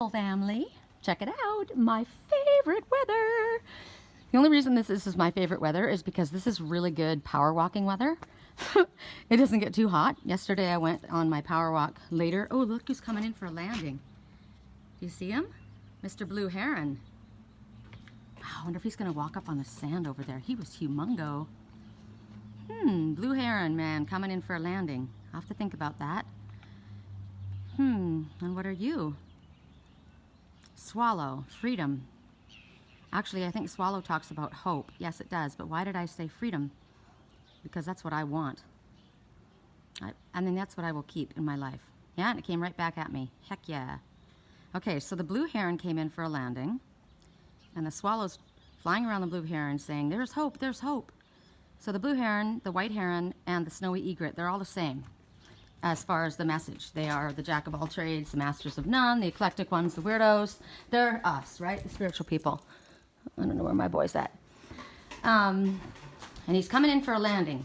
beautiful family. Check it out, my favorite weather. The only reason this is my favorite weather is because this is really good power walking weather. It doesn't get too hot. Yesterday I went on my power walk later. Oh, look who's coming in for a landing. Do you see him? Mr. Blue Heron. Wow, I wonder if he's gonna walk up on the sand over there. He was humongo. Blue Heron, man, coming in for a landing. I'll have to think about that. And what are you? Swallow, freedom. Actually, I think swallow talks about hope. Yes, it does, but why did I say freedom? Because that's what I want. I mean, that's what I will keep in my life. Yeah, and it came right back at me. Heck yeah. Okay, so the blue heron came in for a landing, and the swallow's flying around the blue heron saying, there's hope, there's hope. So the blue heron, the white heron, and the snowy egret, they're all the same as far as the message. They are the jack of all trades, the masters of none, the eclectic ones, the weirdos. They're us, right? The spiritual people. I don't know where my boy's at. And he's coming in for a landing.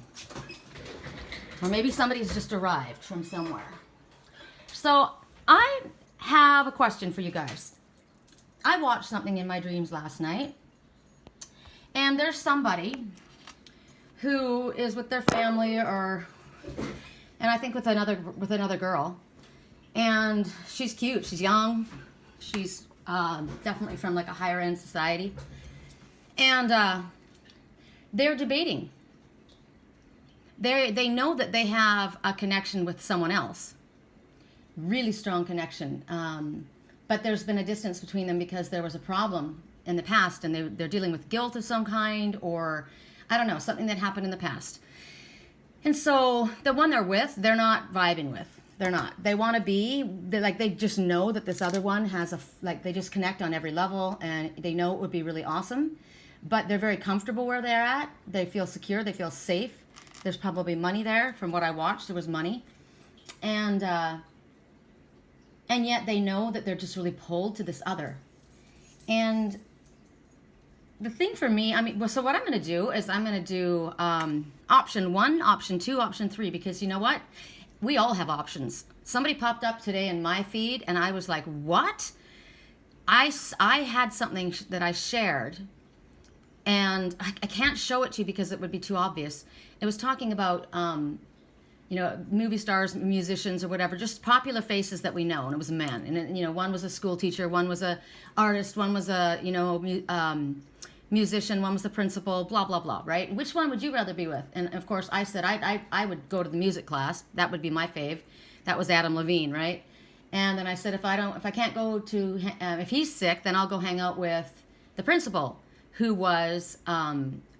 Or maybe somebody's just arrived from somewhere. So I have a question for you guys. I watched something in my dreams last night. And there's somebody who is with their family and I think with another girl. And she's cute, she's young. She's definitely from like a higher end society. And they're debating. They know that they have a connection with someone else. Really strong connection. But there's been a distance between them because there was a problem in the past and they're dealing with guilt of some kind, or I don't know, something that happened in the past. And so the one they're with, they're not vibing with. They're not. They want to be, they just know that this other one has they just connect on every level and they know it would be really awesome. But they're very comfortable where they're at. They feel secure. They feel safe. There's probably money there. From what I watched, there was money. And yet they know that they're just really pulled to this other. And the thing for me, so what I'm going to do is I'm going to do option 1, option 2, option 3, because you know what? We all have options. Somebody popped up today in my feed and I was like, what? I had something that I shared and I can't show it to you because it would be too obvious. It was talking about, movie stars, musicians or whatever, just popular faces that we know. And it was a man. And, one was a school teacher, one was a artist, one was a, musician, one was the principal, blah, blah, blah, right? Which one would you rather be with? And of course I said I would go to the music class. That would be my fave. That was Adam Levine, right? And then I said, if I can't go to, if he's sick, then I'll go hang out with the principal, who was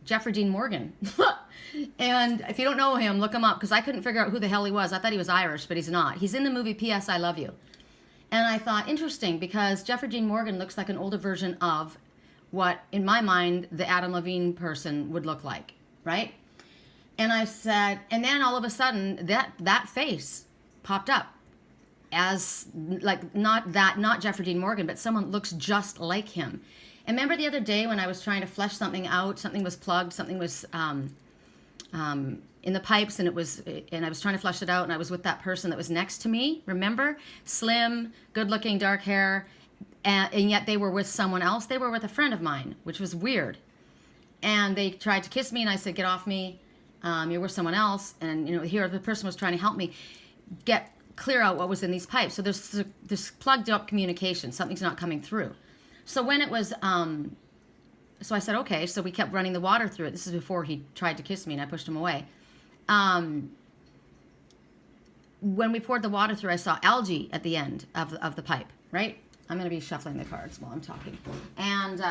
Jeffrey Dean Morgan. And if you don't know him, look him up, because I couldn't figure out who the hell he was. I thought he was Irish, but he's not. He's in the movie P.S. I Love You. And I thought, interesting, because Jeffrey Dean Morgan looks like an older version of what, in my mind, the Adam Levine person would look like, right? And I said, and then all of a sudden, that face popped up as, like, not Jeffrey Dean Morgan, but someone looks just like him. And remember the other day when I was trying to flesh something out, something was plugged, something was in the pipes, and I was trying to flesh it out, and I was with that person that was next to me, remember? Slim, good-looking, dark hair, and yet they were with someone else. They were with a friend of mine, which was weird. And they tried to kiss me, and I said, get off me. You're with someone else. And, here the person was trying to help me clear out what was in these pipes. So there's this plugged up communication. Something's not coming through. So when it was, so I said, okay. So we kept running the water through it. This is before he tried to kiss me, and I pushed him away. When we poured the water through, I saw algae at the end of the pipe, right? I'm going to be shuffling the cards while I'm talking. And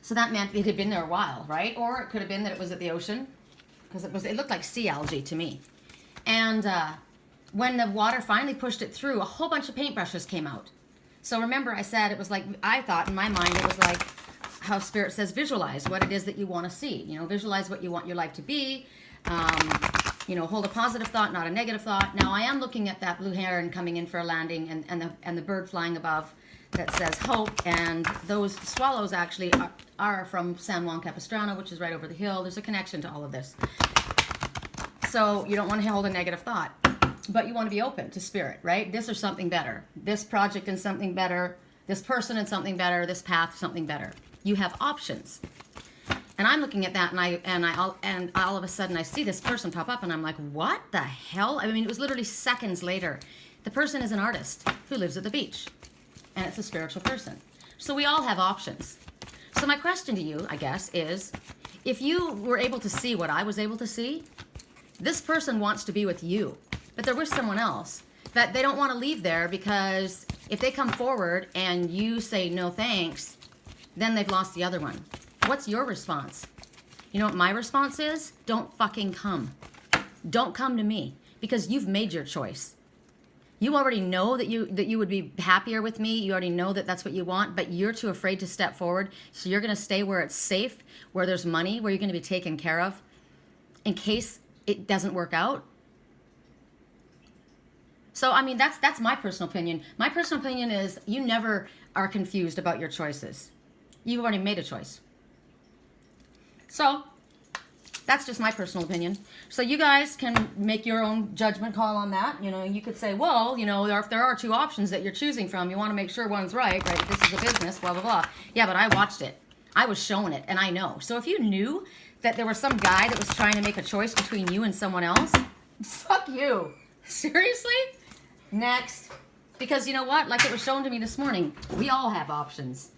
so that meant it had been there a while, right? Or it could have been that it was at the ocean, because it looked like sea algae to me. And when the water finally pushed it through, a whole bunch of paintbrushes came out. So remember I said it was like, I thought in my mind it was like how Spirit says visualize what it is that you want to see. Visualize what you want your life to be. Hold a positive thought, not a negative thought. Now I am looking at that blue heron coming in for a landing and the bird flying above that says hope. And those swallows actually are from San Juan Capistrano, which is right over the hill. There's a connection to all of this. So you don't want to hold a negative thought. but you want to be open to spirit, right? This or something better. This project and something better. This person and something better. This path, something better. You have options. And I'm looking at that, and all of a sudden I see this person pop up, and I'm like, what the hell? I mean, it was literally seconds later. The person is an artist who lives at the beach, and it's a spiritual person. So we all have options. So my question to you, I guess, is if you were able to see what I was able to see, this person wants to be with you, but they're with someone else, but they don't want to leave there because if they come forward and you say no thanks, then they've lost the other one. What's your response? You know what my response is? Don't fucking come. Don't come to me because you've made your choice. You already know that you would be happier with me. You already know that that's what you want, but you're too afraid to step forward. So you're going to stay where it's safe, where there's money, where you're going to be taken care of in case it doesn't work out. So, I mean, that's my personal opinion. My personal opinion is you never are confused about your choices. You've already made a choice. So, that's just my personal opinion. So you guys can make your own judgment call on that. You know, you could say, well, you know, if there are two options that you're choosing from, you want to make sure one's right? This is a business, blah, blah, blah. Yeah, but I watched it. I was shown it, and I know. So if you knew that there was some guy that was trying to make a choice between you and someone else, fuck you. Seriously? Next. Because you know what? Like it was shown to me this morning, we all have options.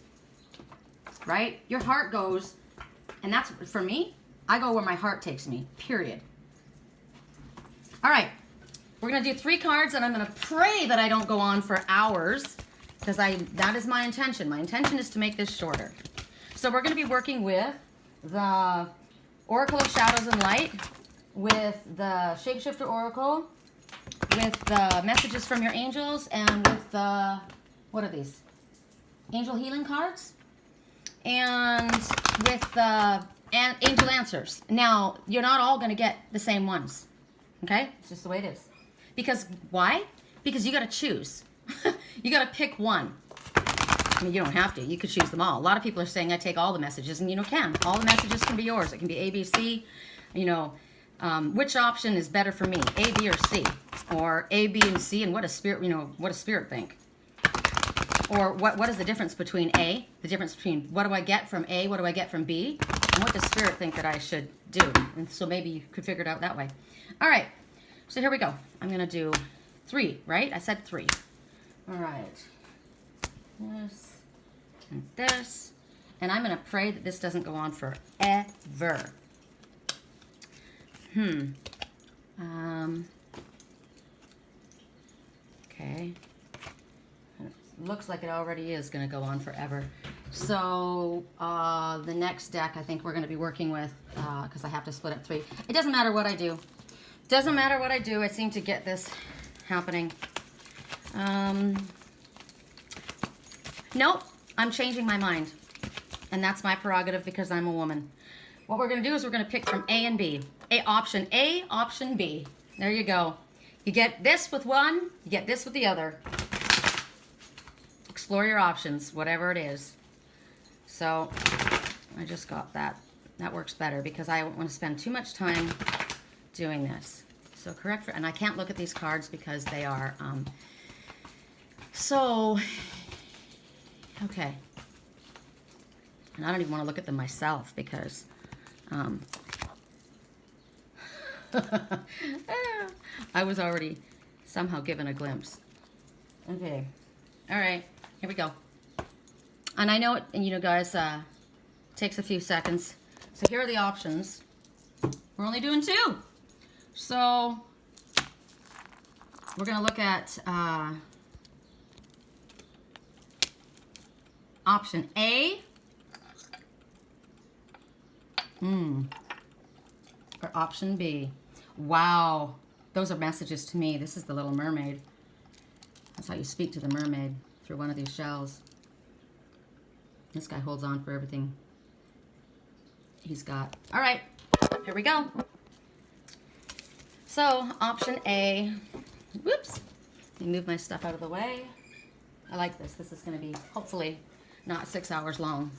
Right? Your heart goes, and that's, for me, I go where my heart takes me, period. All right, we're going to do 3 cards, and I'm going to pray that I don't go on for hours, because that is my intention. My intention is to make this shorter. So we're going to be working with the Oracle of Shadows and Light, with the Shapeshifter Oracle, with the Messages from Your Angels, and with the, what are these? Angel Healing cards, and with the Angel Answers. Now, you're not all going to get the same ones. Okay? It's just the way it is. Because, why? Because you got to choose. You got to pick one. I mean, you don't have to. You could choose them all. A lot of people are saying, I take all the messages, and you know, can. All the messages can be yours. It can be A, B, C. You know, which option is better for me? A, B, or C? Or A, B, and C, and what does spirit, you know, what does spirit think? Or what is the difference between A? The difference between what do I get from A, what do I get from B? And what does spirit think that I should do? And so maybe you could figure it out that way. All right, so here we go. I'm going to do 3, right? I said 3. All right. This and this. And I'm going to pray that this doesn't go on forever. Okay. Looks like it already is going to go on forever. So the next deck I think we're going to be working with, because I have to split up 3. It doesn't matter what I do. Doesn't matter what I do. I seem to get this happening. Nope. I'm changing my mind. And that's my prerogative because I'm a woman. What we're going to do is we're going to pick from A and B. Option A, option B. There you go. You get this with one, you get this with the other. Explore your options, whatever it is. So I just got that. That works better because I don't want to spend too much time doing this. So correct, and I can't look at these cards because they are, okay. And I don't even want to look at them myself because, I was already somehow given a glimpse. Okay. All right. Here we go. And I know it, and you know, guys, takes a few seconds. So here are the options. We're only doing 2. So we're going to look at option A. Or option B. Wow. Those are messages to me. This is the Little Mermaid. That's how you speak to the mermaid, through one of these shells. This guy holds on for everything he's got. All right, here we go. So, option A. Whoops. Let me move my stuff out of the way. I like this. This is going to be, hopefully, not 6 hours long.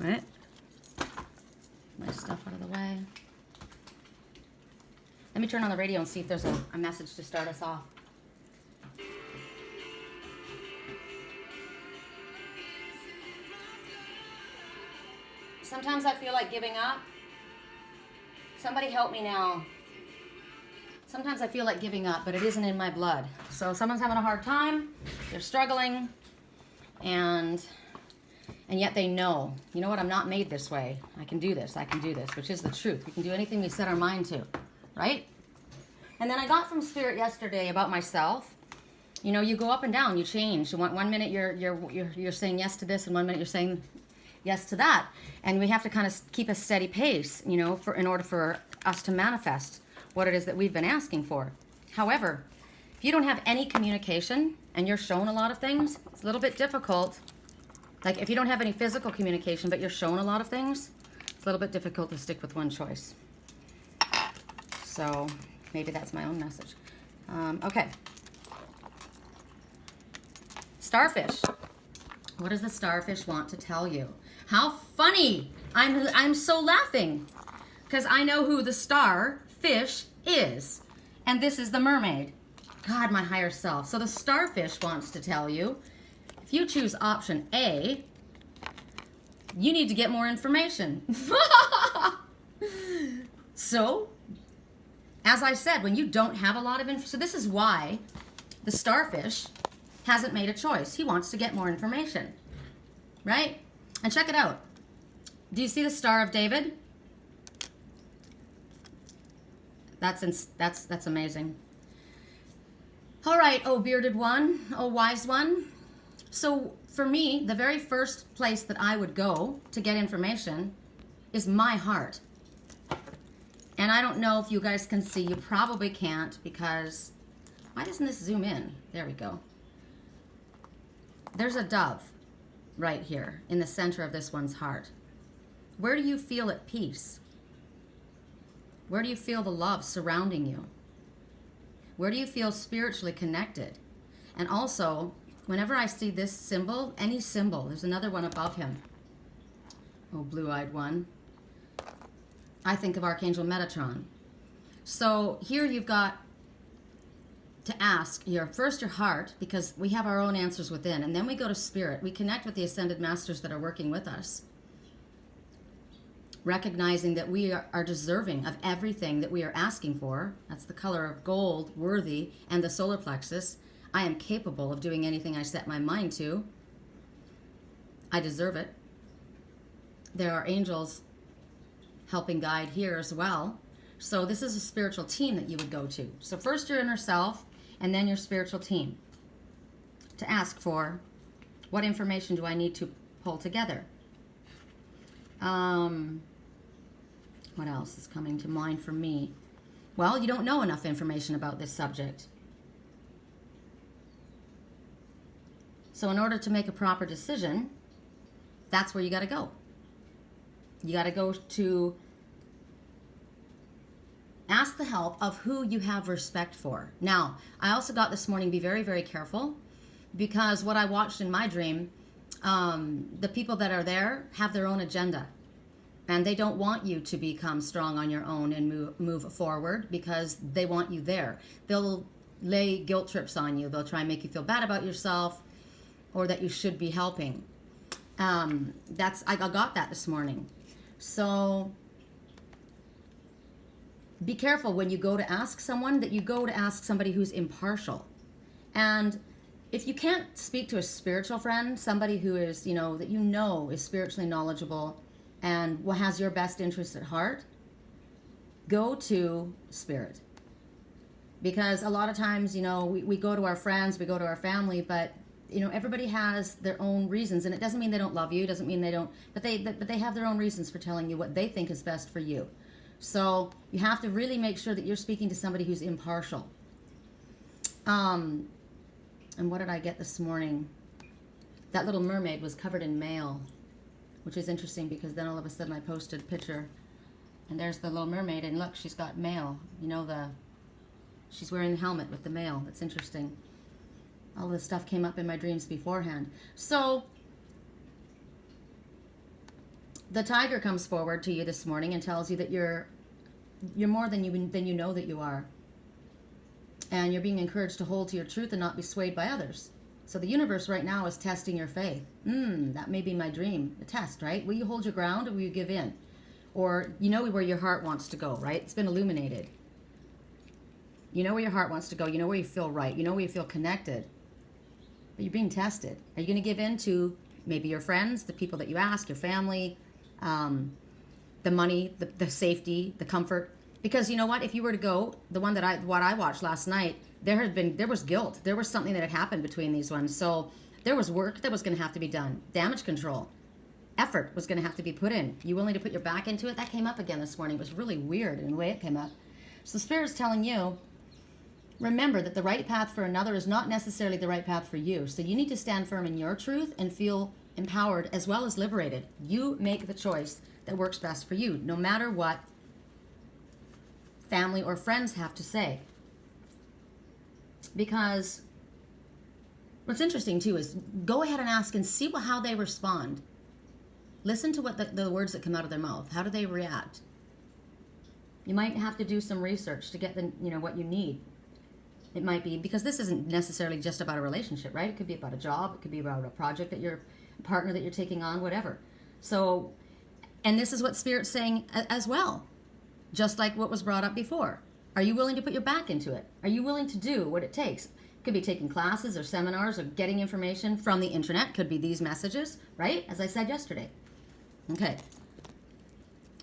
All right? My stuff out of the way. Let me turn on the radio and see if there's a message to start us off. Sometimes I feel like giving up. Somebody help me now. Sometimes I feel like giving up, but it isn't in my blood. So someone's having a hard time, they're struggling, and yet they know, you know what, I'm not made this way. I can do this, which is the truth. We can do anything we set our mind to, right? And then I got from Spirit yesterday about myself. You know, you go up and down, you change. One minute you're saying yes to this, and 1 minute you're saying yes to that. And we have to kind of keep a steady pace, you know, in order for us to manifest what it is that we've been asking for. However, if you don't have any communication and you're shown a lot of things, it's a little bit difficult. Like if you don't have any physical communication but you're shown a lot of things, it's a little bit difficult to stick with one choice. So maybe that's my own message. Okay. Starfish. What does the starfish want to tell you? How funny! I'm so laughing because I know who the starfish is, and this is the mermaid. God, my higher self. So the starfish wants to tell you, if you choose option A, you need to get more information. So, as I said, when you don't have a lot of information, so this is why the starfish hasn't made a choice. He wants to get more information, right? And check it out. Do you see the Star of David? That's amazing. All right, oh bearded one, oh wise one. So for me, the very first place that I would go to get information is my heart. And I don't know if you guys can see. You probably can't because, why doesn't this zoom in? There we go. There's a dove right here in the center of this one's heart. Where do you feel at peace? Where do you feel the love surrounding you? Where do you feel spiritually connected? And also, whenever I see this symbol, any symbol, there's another one above him. Oh, blue-eyed one. I think of Archangel Metatron. So here you've got to ask first your heart, because we have our own answers within, and then we go to spirit. We connect with the ascended masters that are working with us, recognizing that we are deserving of everything that we are asking for. That's the color of gold, worthy, and the solar plexus. I am capable of doing anything I set my mind to. I deserve it. There are angels helping guide here as well. So this is a spiritual team that you would go to. So first your inner self, and then your spiritual team, to ask for, what information do I need to pull together? What else is coming to mind for me? Well, you don't know enough information about this subject. So in order to make a proper decision, that's where you got to go. You got to go to ask the help of who you have respect for. Now, I also got this morning, be very, very careful, because what I watched in my dream, the people that are there have their own agenda. And they don't want you to become strong on your own and move forward, because they want you there. They'll lay guilt trips on you. They'll try and make you feel bad about yourself, or that you should be helping. I got that this morning. So be careful when you go to ask someone, that you go to ask somebody who's impartial. And if you can't speak to a spiritual friend, somebody who is, that is spiritually knowledgeable and has your best interest at heart, go to spirit. Because a lot of times, we go to our friends, we go to our family, but everybody has their own reasons, and it doesn't mean they don't love you, doesn't mean they don't, but they have their own reasons for telling you what they think is best for you. So you have to really make sure that you're speaking to somebody who's impartial. And what did I get this morning? That little mermaid was covered in mail, which is interesting, because then all of a sudden I posted a picture, and there's the little mermaid, and look, she's got mail. She's wearing the helmet with the mail. That's interesting. All this stuff came up in my dreams beforehand. So the tiger comes forward to you this morning and tells you that you're more than you know that you are. And you're being encouraged to hold to your truth and not be swayed by others. So the universe right now is testing your faith. That may be my dream, a test, right? Will you hold your ground or will you give in? Or you know where your heart wants to go, right? It's been illuminated. You know where your heart wants to go. You know where you feel right. You know where you feel connected. But you're being tested. Are you going to give in to maybe your friends, the people that you ask, your family, the money, the safety, the comfort? Because you know what? If you were to go, what I watched last night, there was guilt. There was something that had happened between these ones. So there was work that was going to have to be done. Damage control. Effort was going to have to be put in. You willing to put your back into it? That came up again this morning. It was really weird in the way it came up. So Spirit is telling you, remember that the right path for another is not necessarily the right path for you. So you need to stand firm in your truth and feel empowered as well as liberated. You make the choice that works best for you, no matter what family or friends have to say. Because what's interesting too is go ahead and ask and see how they respond. Listen to what the words that come out of their mouth. How do they react? You might have to do some research to get what you need. It might be because this isn't necessarily just about a relationship, right? It could be about a job. It could be about a project that you're a partner that you're taking on, whatever. So, and this is what Spirit's saying as well. Just like what was brought up before. Are you willing to put your back into it? Are you willing to do what it takes? It could be taking classes or seminars or getting information from the internet. Could be these messages, right? As I said yesterday. Okay.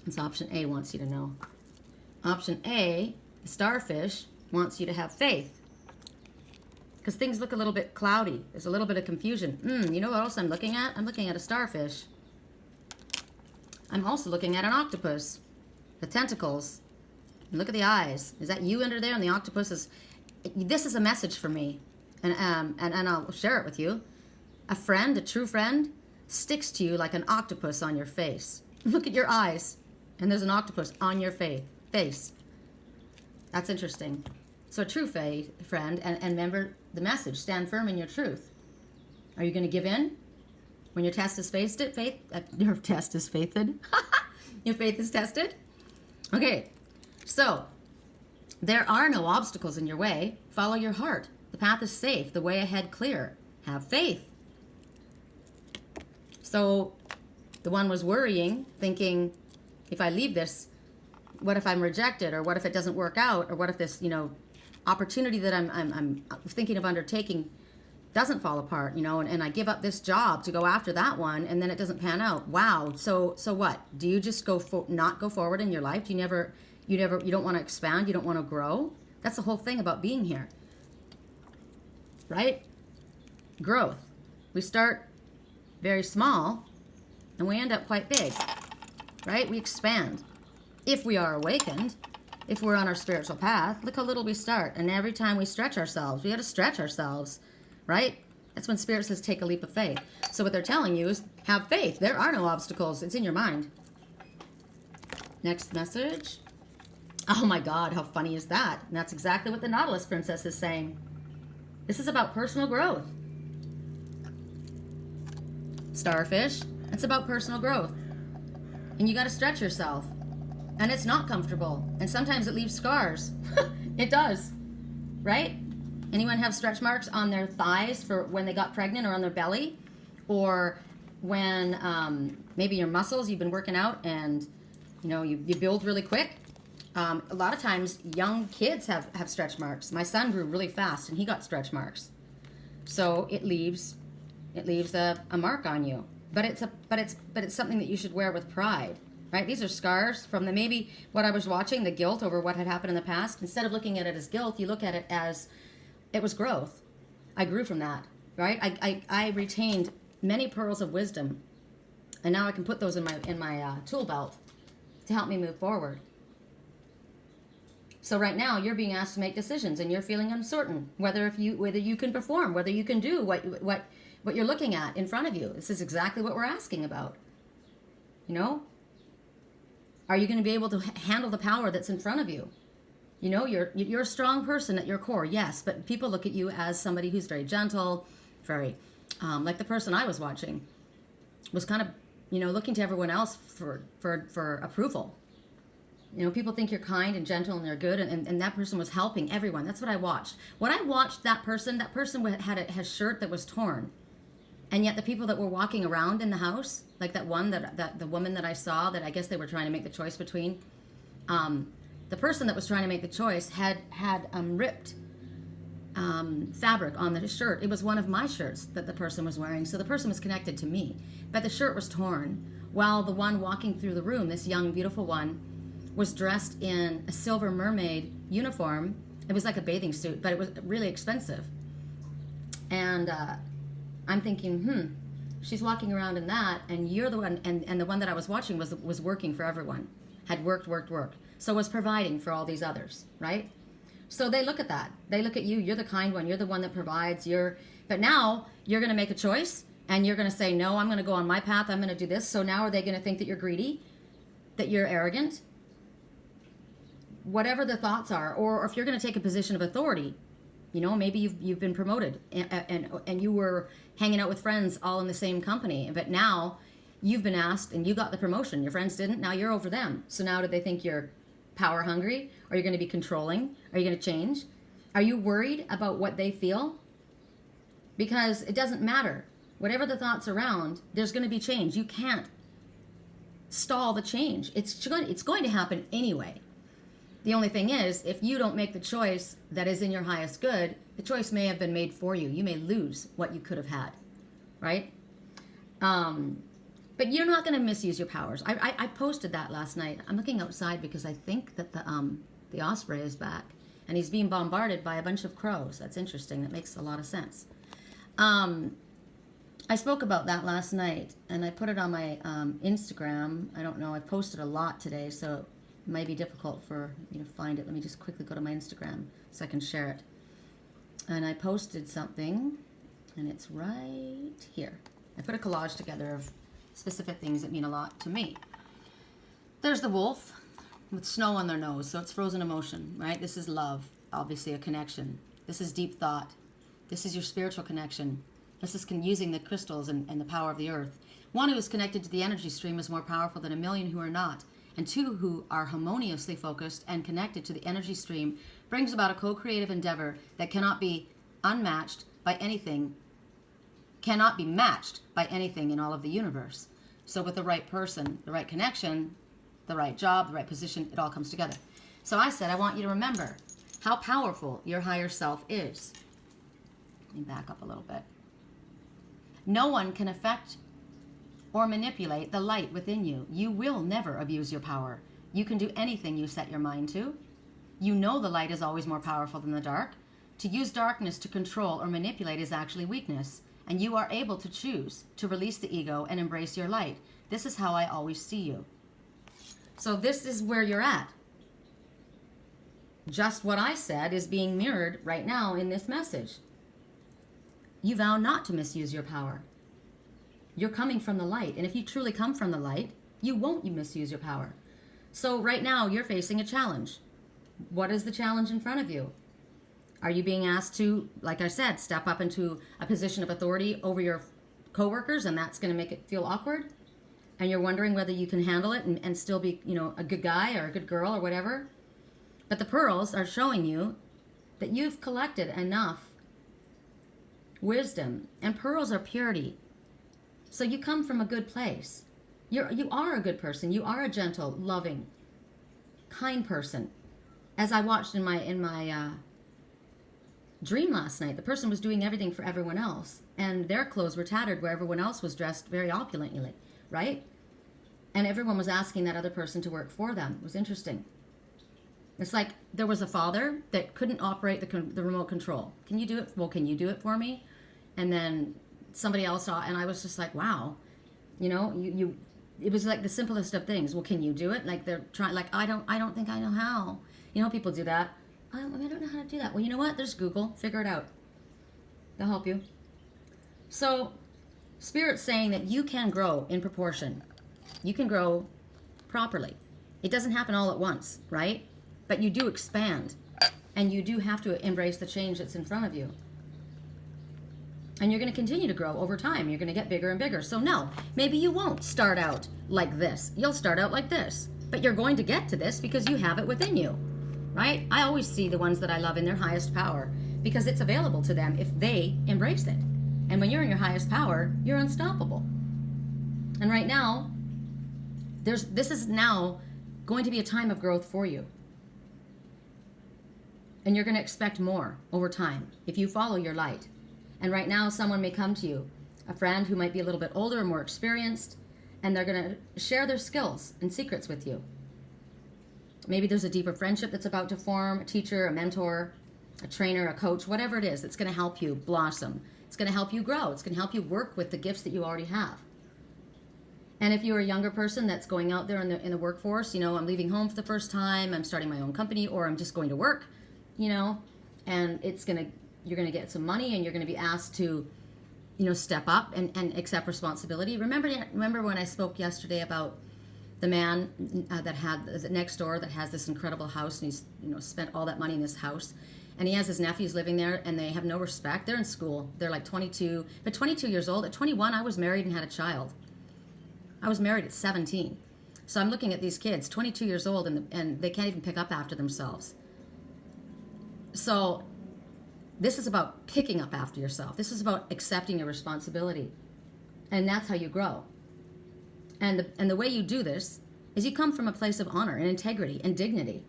That's option A wants you to know. Option A, the starfish, wants you to have faith. Because things look a little bit cloudy. There's a little bit of confusion. You know what else I'm looking at? I'm looking at a starfish. I'm also looking at an octopus. The tentacles. And look at the eyes. Is that you under there? And the octopus is... This is a message for me. And I'll share it with you. A friend, a true friend, sticks to you like an octopus on your face. Look at your eyes. And there's an octopus on your face. That's interesting. So a true friend, and remember the message. Stand firm in your truth. Are you going to give in? When your test is your test is faithed. Your faith is tested. Okay, so there are no obstacles in your way. Follow your heart. The path is safe. The way ahead clear. Have faith. So the one was worrying, thinking, if I leave this, what if I'm rejected, or what if it doesn't work out, or what if this, opportunity that I'm thinking of undertaking doesn't fall apart, and I give up this job to go after that one, and then it doesn't pan out. Wow. So what? Do you just not go forward in your life? Do you don't want to expand? You don't want to grow? That's the whole thing about being here, right? Growth. We start very small, and we end up quite big, right? We expand. If we are awakened, if we're on our spiritual path, look how little we start. And every time we stretch ourselves, we got to stretch ourselves, right? That's when Spirit says take a leap of faith. So what they're telling you is have faith. There are no obstacles. It's in your mind. Next message. Oh my God, how funny is that? And that's exactly what the Nautalis princess is saying. This is about personal growth. Starfish, it's about personal growth. And you got to stretch yourself. And it's not comfortable. And sometimes it leaves scars. It does. Right? Anyone have stretch marks on their thighs for when they got pregnant, or on their belly? Or when maybe your muscles, you've been working out and you build really quick. A lot of times young kids have stretch marks. My son grew really fast and he got stretch marks. So it leaves a mark on you. But it's something that you should wear with pride. Right? These are scars from maybe what I was watching, the guilt over what had happened in the past. Instead of looking at it as guilt, you look at it as it was growth. I grew from that, right? I retained many pearls of wisdom, and now I can put those in my tool belt to help me move forward. So right now you're being asked to make decisions, and you're feeling uncertain whether you can perform, whether you can do what you're looking at in front of you. This is exactly what we're asking about. Are you going to be able to handle the power that's in front of you? You're a strong person at your core, yes, but people look at you as somebody who's very gentle, very, like the person I was watching, was kind of, looking to everyone else for approval. You know, people think you're kind and gentle and they're good, and that person was helping everyone. That's what I watched. When I watched that person had a shirt that was torn. And yet the people that were walking around in the house, like that one, that the woman that I saw, that I guess they were trying to make the choice between, the person that was trying to make the choice had ripped fabric on the shirt. It was one of my shirts that the person was wearing, so the person was connected to me. But the shirt was torn, while the one walking through the room, this young, beautiful one, was dressed in a silver mermaid uniform. It was like a bathing suit, but it was really expensive. And I'm thinking, she's walking around in that, and you're the one, and the one that I was watching was working for everyone, had worked. So was providing for all these others, right? So they look at that. They look at you. You're the kind one. You're the one that provides. But now you're going to make a choice, and you're going to say, no, I'm going to go on my path. I'm going to do this. So now are they going to think that you're greedy, that you're arrogant? Whatever the thoughts are, or if you're going to take a position of authority, you know, maybe you've been promoted and you were hanging out with friends all in the same company, but now you've been asked and you got the promotion. Your friends didn't. Now you're over them. So now do they think you're power hungry? Are you going to be controlling? Are you going to change? Are you worried about what they feel? Because it doesn't matter. Whatever the thoughts around, there's going to be change. You can't stall the change. It's going to happen anyway. The only thing is, if you don't make the choice that is in your highest good, the choice may have been made for you. You may lose what you could have had, right? But you're not going to misuse your powers. I posted that last night. I'm looking outside because I think that the osprey is back, and he's being bombarded by a bunch of crows. That's interesting. That makes a lot of sense. I spoke about that last night, and I put it on my Instagram. I don't know. I posted a lot today, so it might be difficult for you to find it. Let me just quickly go to my Instagram so I can share it. And I posted something, and it's right here. I put a collage together of specific things that mean a lot to me. There's the wolf with snow on their nose, so it's frozen emotion, right? This is love, obviously a connection. This is deep thought. This is your spiritual connection. This is using the crystals and the power of the earth. One who is connected to the energy stream is more powerful than a million who are not. And two who are harmoniously focused and connected to the energy stream brings about a co-creative endeavor that cannot be matched by anything in all of the universe. So with the right person, the right connection, the right job, the right position, it all comes together. So I said, I want you to remember how powerful your higher self is. Let me back up a little bit. No one can affect or manipulate the light within you. You will never abuse your power. You can do anything you set your mind to. You know the light is always more powerful than the dark. To use darkness to control or manipulate is actually weakness, and you are able to choose to release the ego and embrace your light. This is how I always see you. So this is where you're at. Just what I said is being mirrored right now in this message. You vow not to misuse your power. You're coming from the light. And if you truly come from the light, you won't misuse your power. So right now, you're facing a challenge. What is the challenge in front of you? Are you being asked to, like I said, step up into a position of authority over your coworkers, and that's going to make it feel awkward? And you're wondering whether you can handle it and still be, a good guy or a good girl or whatever? But the pearls are showing you that you've collected enough wisdom. And pearls are purity. So you come from a good place. You are a good person. You are a gentle, loving, kind person. As I watched in my dream last night, the person was doing everything for everyone else, and their clothes were tattered where everyone else was dressed very opulently, right? And everyone was asking that other person to work for them. It was interesting. It's like there was a father that couldn't operate the remote control. Can you do it? Well, can you do it for me? And then somebody else saw, and I was just like, wow, it was like the simplest of things. Well, can you do it? Like they're trying, like, I don't think I know how. People do that. I don't know how to do that. Well, you know what? There's Google. Figure it out. They'll help you. So, Spirit's saying that you can grow in proportion. You can grow properly. It doesn't happen all at once, right? But you do expand. And you do have to embrace the change that's in front of you. And you're going to continue to grow over time. You're going to get bigger and bigger. So no, maybe you won't start out like this. You'll start out like this. But you're going to get to this because you have it within you, right? I always see the ones that I love in their highest power because it's available to them if they embrace it. And when you're in your highest power, you're unstoppable. And right now, this is now going to be a time of growth for you. And you're going to expect more over time if you follow your light. And right now, someone may come to you, a friend who might be a little bit older, more experienced, and they're going to share their skills and secrets with you. Maybe there's a deeper friendship that's about to form, a teacher, a mentor, a trainer, a coach, whatever it is that's going to help you blossom. It's going to help you grow. It's going to help you work with the gifts that you already have. And if you're a younger person that's going out there in the workforce, I'm leaving home for the first time, I'm starting my own company, or I'm just going to work, and you're going to get some money and you're going to be asked to, step up and accept responsibility. Remember when I spoke yesterday about the man that had next door that has this incredible house, and he's spent all that money in this house, and he has his nephews living there, and they have no respect. They're in school. They're like 22, but 22 years old. At 21, I was married and had a child. I was married at 17. So I'm looking at these kids, 22 years old, and they can't even pick up after themselves. So this is about picking up after yourself. This is about accepting your responsibility. And that's how you grow. And the way you do this is you come from a place of honor and integrity and dignity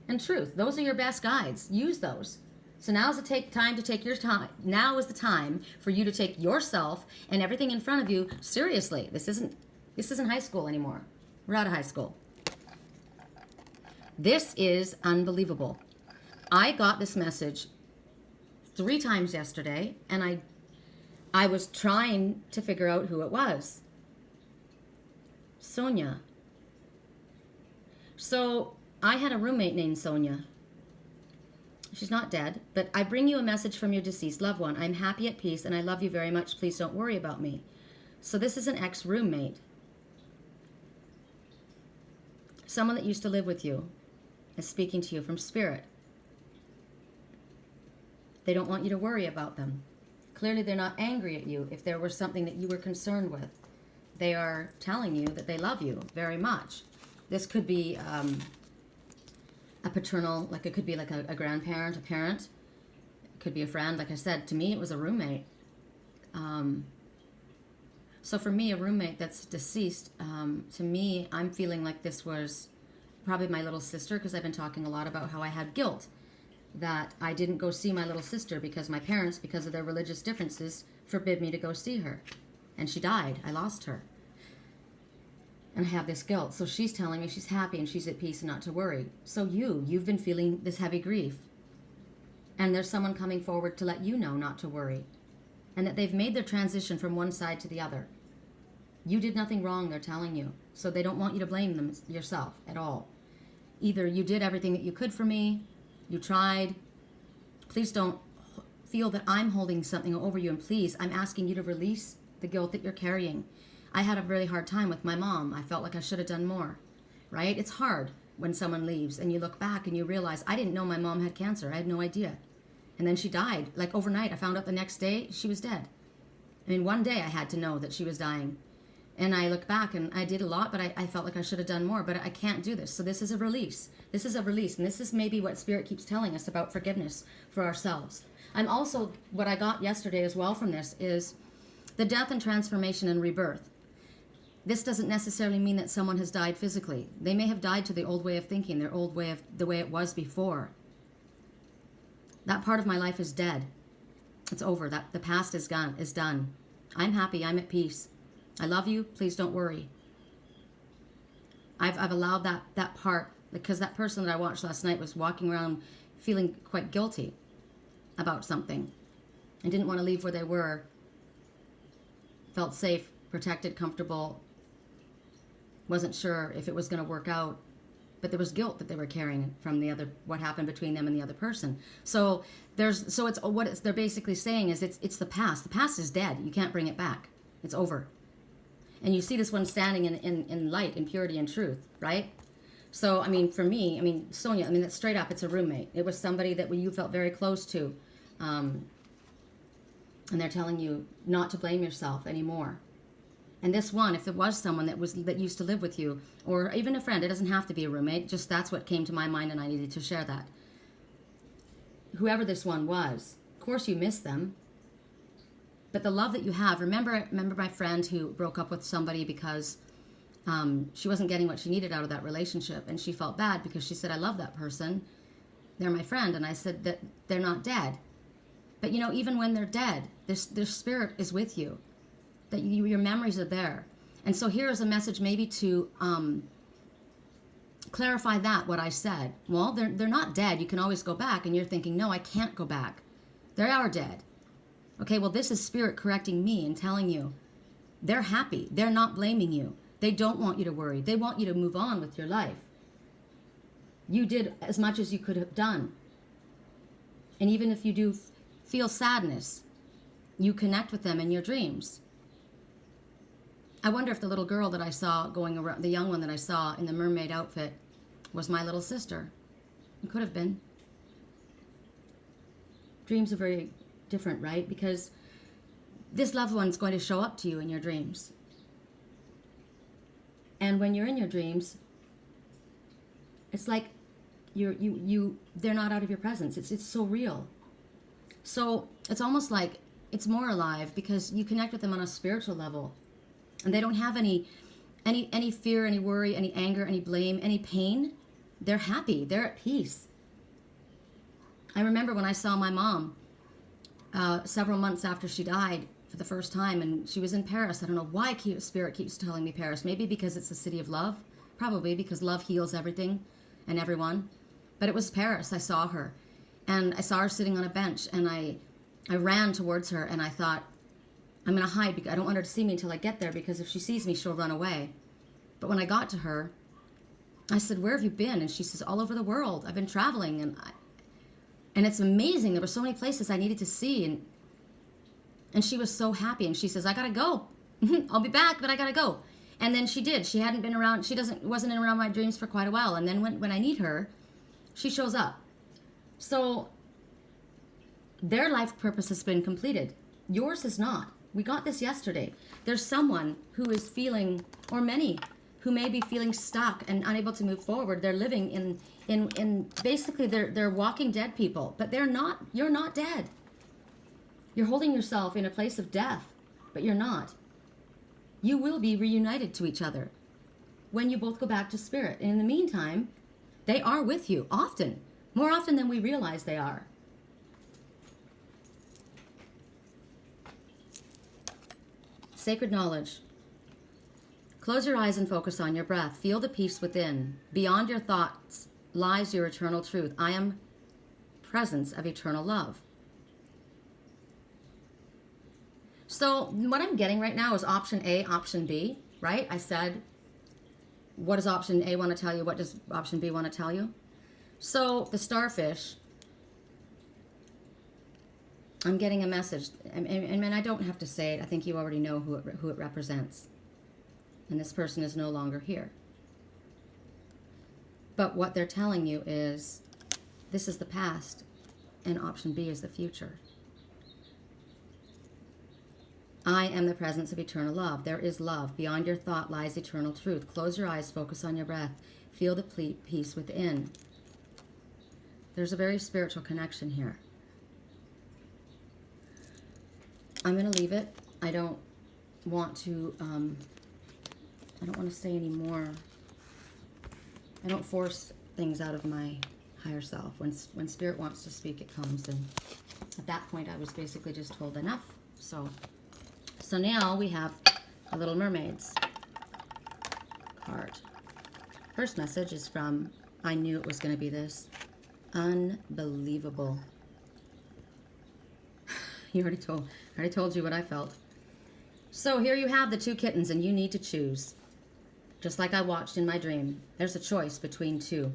and truth. Those are your best guides. Use those. So now is the time to take your time. Now is the time for you to take yourself and everything in front of you seriously. This isn't high school anymore. We're out of high school. This is unbelievable. I got this message 3 times yesterday, and I was trying to figure out who it was. Sonya. So I had a roommate named Sonya. She's not dead, but I bring you a message from your deceased loved one. I'm happy at peace and I love you very much. Please don't worry about me. So this is an ex-roommate. Someone that used to live with you is speaking to you from spirit. They don't want you to worry about them. Clearly they're not angry at you if there was something that you were concerned with. They are telling you that they love you very much. This could be a paternal, like it could be like a grandparent, a parent. It could be a friend. Like I said, to me, it was a roommate. So for me, a roommate that's deceased, to me, I'm feeling like this was probably my little sister, because I've been talking a lot about how I had guilt that I didn't go see my little sister because my parents, because of their religious differences, forbid me to go see her. And she died. I lost her. And I have this guilt. So she's telling me she's happy and she's at peace and not to worry. So you've been feeling this heavy grief. And there's someone coming forward to let you know not to worry. And that they've made their transition from one side to the other. You did nothing wrong, they're telling you. So they don't want you to blame them yourself at all. Either you did everything that you could for me, you tried. Please don't feel that I'm holding something over you. And please, I'm asking you to release the guilt that you're carrying. I had a really hard time with my mom. I felt like I should have done more, right? It's hard when someone leaves and you look back and you realize, I didn't know my mom had cancer. I had no idea. And then she died. Like overnight, I found out the next day she was dead. I mean, one day I had to know that she was dying. And I look back and I did a lot, but I felt like I should have done more, but I can't do this. So this is a release. This is a release. And this is maybe what Spirit keeps telling us about forgiveness for ourselves. I'm also, what I got yesterday as well from this is the death and transformation and rebirth. This doesn't necessarily mean that someone has died physically. They may have died to the old way of thinking, their old way of the way it was before. That part of my life is dead. It's over. That the past is gone, is done. I'm happy. I'm at peace. I love you. Please don't worry. I've allowed that part, because that person that I watched last night was walking around feeling quite guilty about something and didn't want to leave where they were. Felt safe, protected, comfortable. Wasn't sure if it was going to work out, but there was guilt that they were carrying from what happened between them and the other they're basically saying is it's the past. The past is dead. You can't bring it back. It's over. And you see this one standing in light, in purity and truth, right? So, for me, Sonya, that's straight up, it's a roommate. It was somebody that you felt very close to. And they're telling you not to blame yourself anymore. And this one, if it was someone that used to live with you, or even a friend, it doesn't have to be a roommate, just that's what came to my mind and I needed to share that. Whoever this one was, of course you miss them. But the love that you have, remember my friend who broke up with somebody because she wasn't getting what she needed out of that relationship, and she felt bad because she said, I love that person, they're my friend, and I said that they're not dead. But you know, even when they're dead, their spirit is with you. That your memories are there. And so here is a message maybe to clarify that, what I said. Well, they're not dead. You can always go back. And you're thinking, no, I can't go back. They are dead. Okay, well, this is spirit correcting me and telling you they're happy. They're not blaming you. They don't want you to worry. They want you to move on with your life. You did as much as you could have done. And even if you do feel sadness, you connect with them in your dreams. I wonder if the little girl that I saw going around, the young one that I saw in the mermaid outfit, was my little sister. It could have been. Dreams are very different, right? Because this loved one's going to show up to you in your dreams. And when you're in your dreams, it's like they're not out of your presence. It's so real. So it's almost like it's more alive because you connect with them on a spiritual level. And they don't have any fear, any worry, any anger, any blame, any pain. They're happy. They're at peace. I remember when I saw my mom several months after she died for the first time, and she was in Paris. I don't know why Spirit keeps telling me Paris. Maybe because it's the city of love. Probably because love heals everything and everyone. But it was Paris. I saw her. And I saw her sitting on a bench, and I ran towards her, and I thought, I'm going to hide because I don't want her to see me until I get there, because if she sees me, she'll run away. But when I got to her, I said, where have you been? And she says, all over the world. I've been traveling. And it's amazing. There were so many places I needed to see. And she was so happy. And she says, I got to go. I'll be back, but I got to go. And then she did. She hadn't been around. She wasn't around my dreams for quite a while. And then when I need her, she shows up. So their life purpose has been completed. Yours is not. We got this yesterday. There's someone who is feeling, or many, who may be feeling stuck and unable to move forward. They're living in basically they're walking dead people, but they're not. You're not dead. You're holding yourself in a place of death, but you're not. You will be reunited to each other when you both go back to spirit. And in the meantime, they are with you often, more often than we realize they are. Sacred knowledge. Close your eyes and focus on your breath. Feel the peace within. Beyond your thoughts lies your eternal truth. I am presence of eternal love. So what I'm getting right now is option A, option B, right? I said, what does option A want to tell you? What does option B want to tell you? So the starfish, I'm getting a message, and I don't have to say it. I think you already know who it represents. And this person is no longer here. But what they're telling you is, this is the past, and option B is the future. I am the presence of eternal love. There is love. Beyond your thought lies eternal truth. Close your eyes, focus on your breath. Feel the peace within. There's a very spiritual connection here. I'm going to leave it. I don't want to say any more. I don't force things out of my higher self. When spirit wants to speak, it comes. And at that point, I was basically just told enough. So now we have a Little Mermaids card. First message is from, I knew it was going to be this. Unbelievable. I already told you what I felt. So here you have the two kittens, and you need to choose. Just like I watched in my dream. There's a choice between two.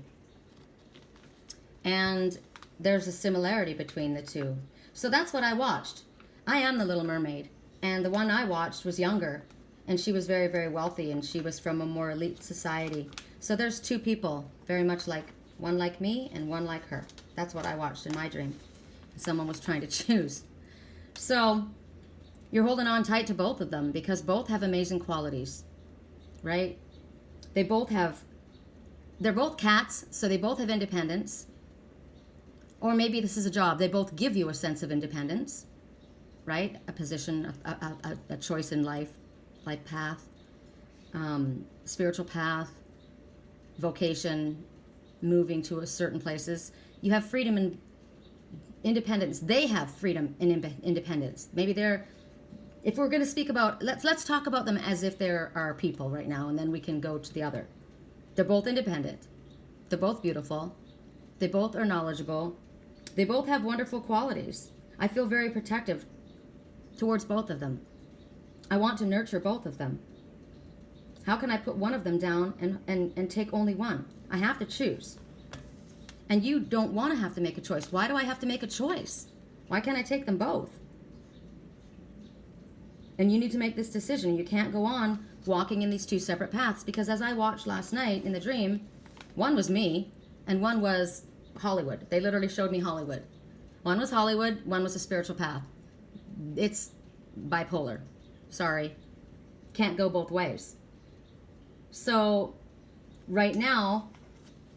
And there's a similarity between the two. So that's what I watched. I am the Little Mermaid. And the one I watched was younger. And she was very, very wealthy. And she was from a more elite society. So there's two people, very much like, one like me and one like her. That's what I watched in my dream. Someone was trying to choose. So You're holding on tight to both of them because both have amazing qualities, right? They're both cats, so they both have independence. Or maybe this is a job. They both give you a sense of independence, right? A position, a choice in life path, spiritual path, vocation, moving to a certain places. You have freedom and independence. They have freedom and independence. Maybe they're, if we're going to speak about, let's talk about them as if they're our people right now, and then we can go to the other. They're both independent. They're both beautiful. They both are knowledgeable. They both have wonderful qualities. I feel very protective towards both of them. I want to nurture both of them. How can I put one of them down and take only one? I have to choose. And you don't want to have to make a choice. Why do I have to make a choice? Why can't I take them both? And you need to make this decision. You can't go on walking in these two separate paths, because as I watched last night in the dream, one was me and one was Hollywood. They literally showed me Hollywood. One was Hollywood, one was a spiritual path. It's bipolar. Sorry. Can't go both ways. So right now,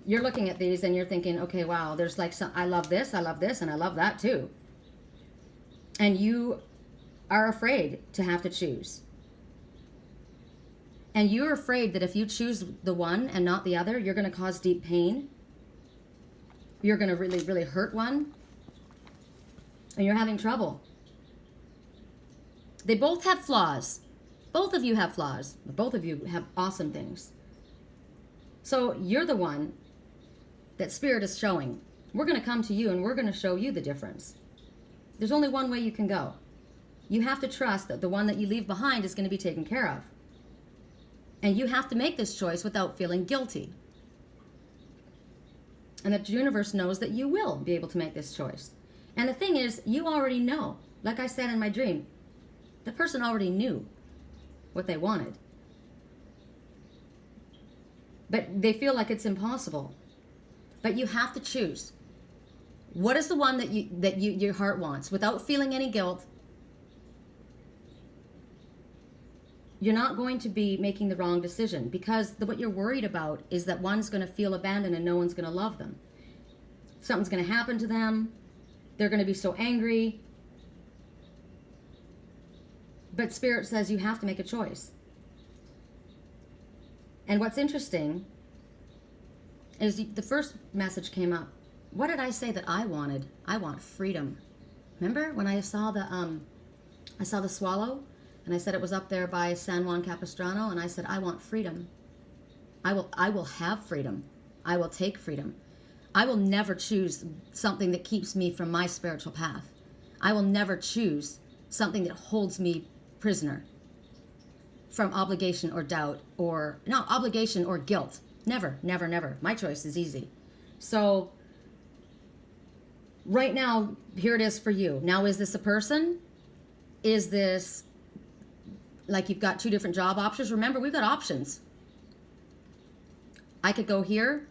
you're looking at these and you're thinking, okay, wow, there's like some, I love this, and I love that too. And you are afraid to have to choose. And you're afraid that if you choose the one and not the other, you're going to cause deep pain. You're going to really, really hurt one. And you're having trouble. They both have flaws. Both of you have flaws. Both of you have awesome things. So you're the one that Spirit is showing. We're going to come to you and we're going to show you the difference. There's only one way you can go. You have to trust that the one that you leave behind is going to be taken care of. And you have to make this choice without feeling guilty. And that the universe knows that you will be able to make this choice. And the thing is, you already know. Like I said in my dream, the person already knew what they wanted. But they feel like it's impossible. But you have to choose. What is the one that your heart wants without feeling any guilt? You're not going to be making the wrong decision, because what you're worried about is that one's going to feel abandoned and no one's going to love them. Something's going to happen to them. They're going to be so angry. But Spirit says you have to make a choice. And what's interesting is the first message came up. What did I say that I wanted? I want freedom. Remember when I saw the swallow? And I said it was up there by San Juan Capistrano, and I said, I want freedom. I will have freedom. I will take freedom. I will never choose something that keeps me from my spiritual path. I will never choose something that holds me prisoner from obligation or doubt, or no, obligation or guilt. Never, never, never. My choice is easy. So right now, here it is for you. Now, is this a person? Is this like you've got two different job options? Remember, we've got options. I could go here.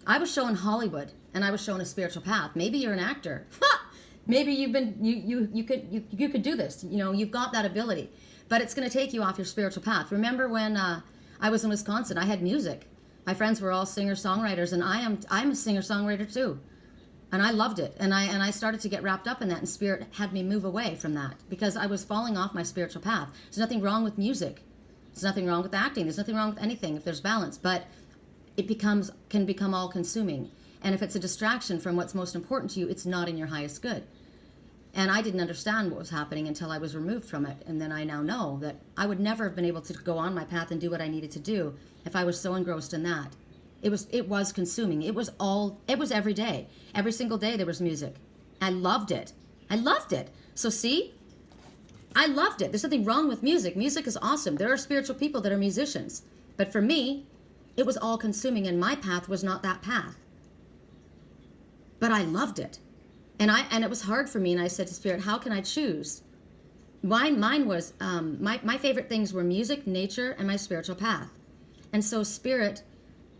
I was shown Hollywood, and I was shown a spiritual path. Maybe you're an actor. Maybe you could do this. You know, you've got that ability, but it's going to take you off your spiritual path. Remember when I was in Wisconsin? I had music. My friends were all singer-songwriters, and I'm a singer-songwriter too. And I loved it. And I started to get wrapped up in that, and Spirit had me move away from that because I was falling off my spiritual path. There's nothing wrong with music. There's nothing wrong with acting. There's nothing wrong with anything if there's balance. But it can become all-consuming. And if it's a distraction from what's most important to you, it's not in your highest good. And I didn't understand what was happening until I was removed from it. And then I now know that I would never have been able to go on my path and do what I needed to do if I was so engrossed in that. It was consuming. It was every day. Every single day there was music. I loved it. I loved it. So see, I loved it. There's nothing wrong with music. Music is awesome. There are spiritual people that are musicians. But for me, it was all consuming, and my path was not that path. But I loved it. And it was hard for me, and I said to Spirit, how can I choose? Mine was, my favorite things were music, nature, and my spiritual path. And so Spirit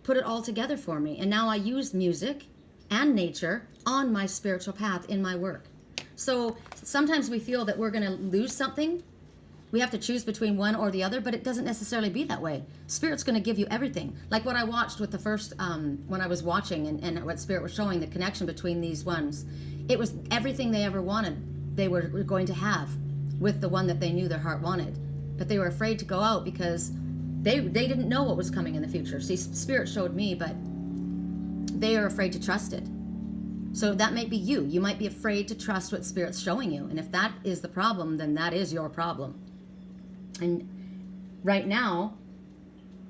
put it all together for me. And now I use music and nature on my spiritual path in my work. So sometimes we feel that we're going to lose something. We have to choose between one or the other, but it doesn't necessarily be that way. Spirit's going to give you everything. Like what I watched with the first, when I was watching and what Spirit was showing, the connection between these ones. It was everything they ever wanted, they were going to have with the one that they knew their heart wanted. But they were afraid to go out because they didn't know what was coming in the future. See, Spirit showed me, but they are afraid to trust it. So that might be you. You might be afraid to trust what Spirit's showing you. And if that is the problem, then that is your problem. And right now,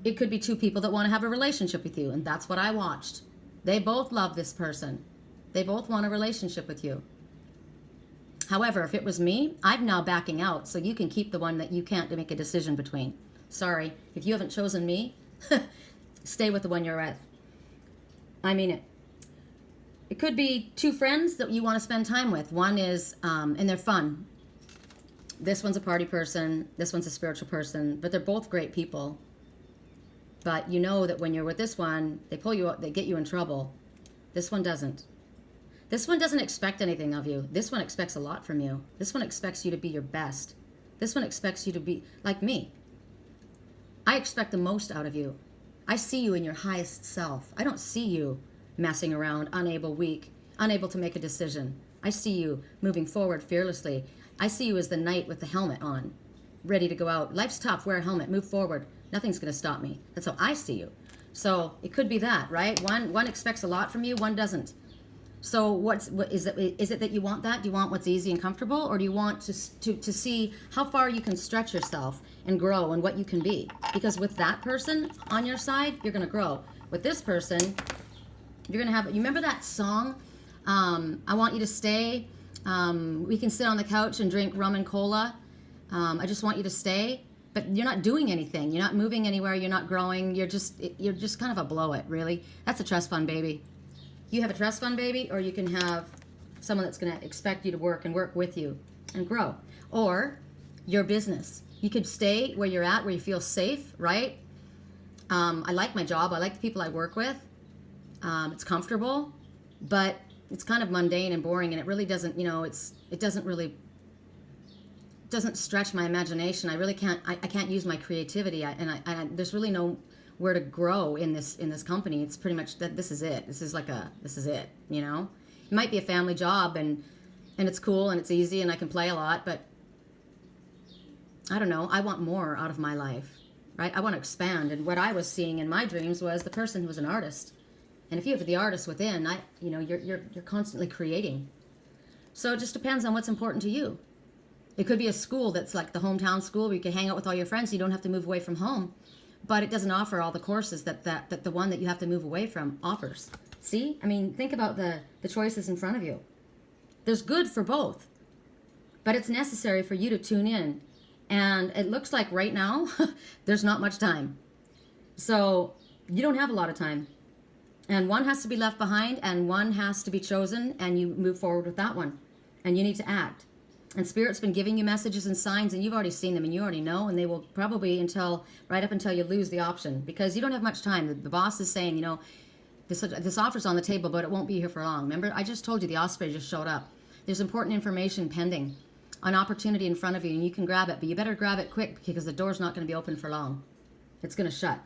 it could be two people that want to have a relationship with you. And that's what I watched. They both love this person. They both want a relationship with you. However, if it was me, I'm now backing out. So you can keep the one that you can't make a decision between. Sorry. If you haven't chosen me, stay with the one you're with. I mean it. It could be two friends that you want to spend time with. One is, and they're fun. This one's a party person. This one's a spiritual person. But they're both great people. But you know that when you're with this one, they pull you up, they get you in trouble. This one doesn't. This one doesn't expect anything of you. This one expects a lot from you. This one expects you to be your best. This one expects you to be like me. I expect the most out of you. I see you in your highest self. I don't see you messing around, unable, weak, unable to make a decision. I see you moving forward fearlessly. I see you as the knight with the helmet on, ready to go out. Life's tough, wear a helmet, move forward. Nothing's going to stop me. That's how I see you. So it could be that, right? One expects a lot from you, one doesn't. So what is it that you want that? Do you want what's easy and comfortable, or do you want to see how far you can stretch yourself and grow and what you can be? Because with that person on your side, you're going to grow. With this person, you're going to have, you remember that song, I Want You to Stay? We can sit on the couch and drink rum and cola. I just want you to stay. But you're not doing anything. You're not moving anywhere. You're not growing. You're just kind of a blow it, really. That's a trust fund baby. You have a trust fund baby, or you can have someone that's going to expect you to work and work with you and grow. Or your business. You could stay where you're at, where you feel safe, right? I like my job. I like the people I work with. It's comfortable, but it's kind of mundane and boring, and it really doesn't, it doesn't stretch my imagination. I really can't, I can't use my creativity, and there's really no where to grow in this company. It's pretty much that this is it. This is it, It might be a family job, and it's cool, and it's easy, and I can play a lot, but I don't know. I want more out of my life, right? I want to expand, and what I was seeing in my dreams was the person who was an artist. And if you have the artist within, you're constantly creating. So it just depends on what's important to you. It could be a school that's like the hometown school where you can hang out with all your friends. You don't have to move away from home, but it doesn't offer all the courses that the one that you have to move away from offers. See? I mean, think about the choices in front of you. There's good for both, but it's necessary for you to tune in. And it looks like right now, there's not much time. So you don't have a lot of time. And one has to be left behind, and one has to be chosen, and you move forward with that one. And you need to act. And Spirit's been giving you messages and signs, and you've already seen them, and you already know, and they will probably right up until you lose the option, because you don't have much time. The boss is saying, this offer's on the table, but it won't be here for long. Remember, I just told you the osprey just showed up. There's important information pending, an opportunity in front of you, and you can grab it, but you better grab it quick, because the door's not going to be open for long. It's going to shut.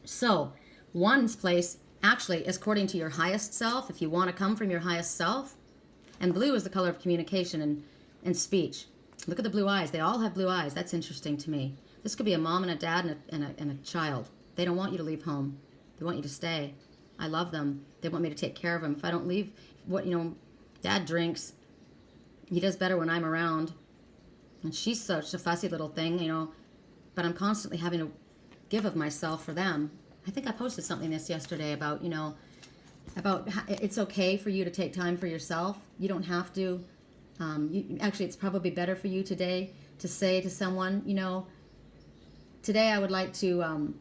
So, one's place actually is according to your highest self, if you want to come from your highest self. And blue is the color of communication and speech. Look at the blue eyes. They all have blue eyes. That's interesting to me. This could be a mom and a dad and a child. They don't want you to leave home. They want you to stay. I love them. They want me to take care of them. If I don't leave, Dad drinks. He does better when I'm around. And she's such a fussy little thing, but I'm constantly having to give of myself for them. I think I posted something yesterday about, about it's okay for you to take time for yourself. You don't have to. Actually, it's probably better for you today to say to someone, today I would like to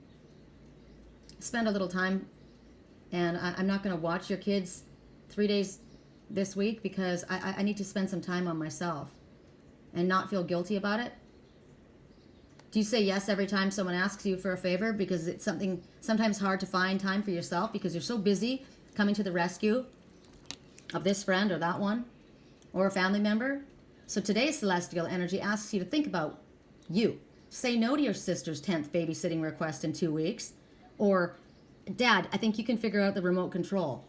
spend a little time, and I'm not going to watch your kids 3 days this week because I need to spend some time on myself and not feel guilty about it. Do you say yes every time someone asks you for a favor because it's sometimes hard to find time for yourself because you're so busy coming to the rescue of this friend or that one? or a family member. So today's celestial energy asks you to think about you. Say no to your sister's 10th babysitting request in 2 weeks. Or, Dad, I think you can figure out the remote control.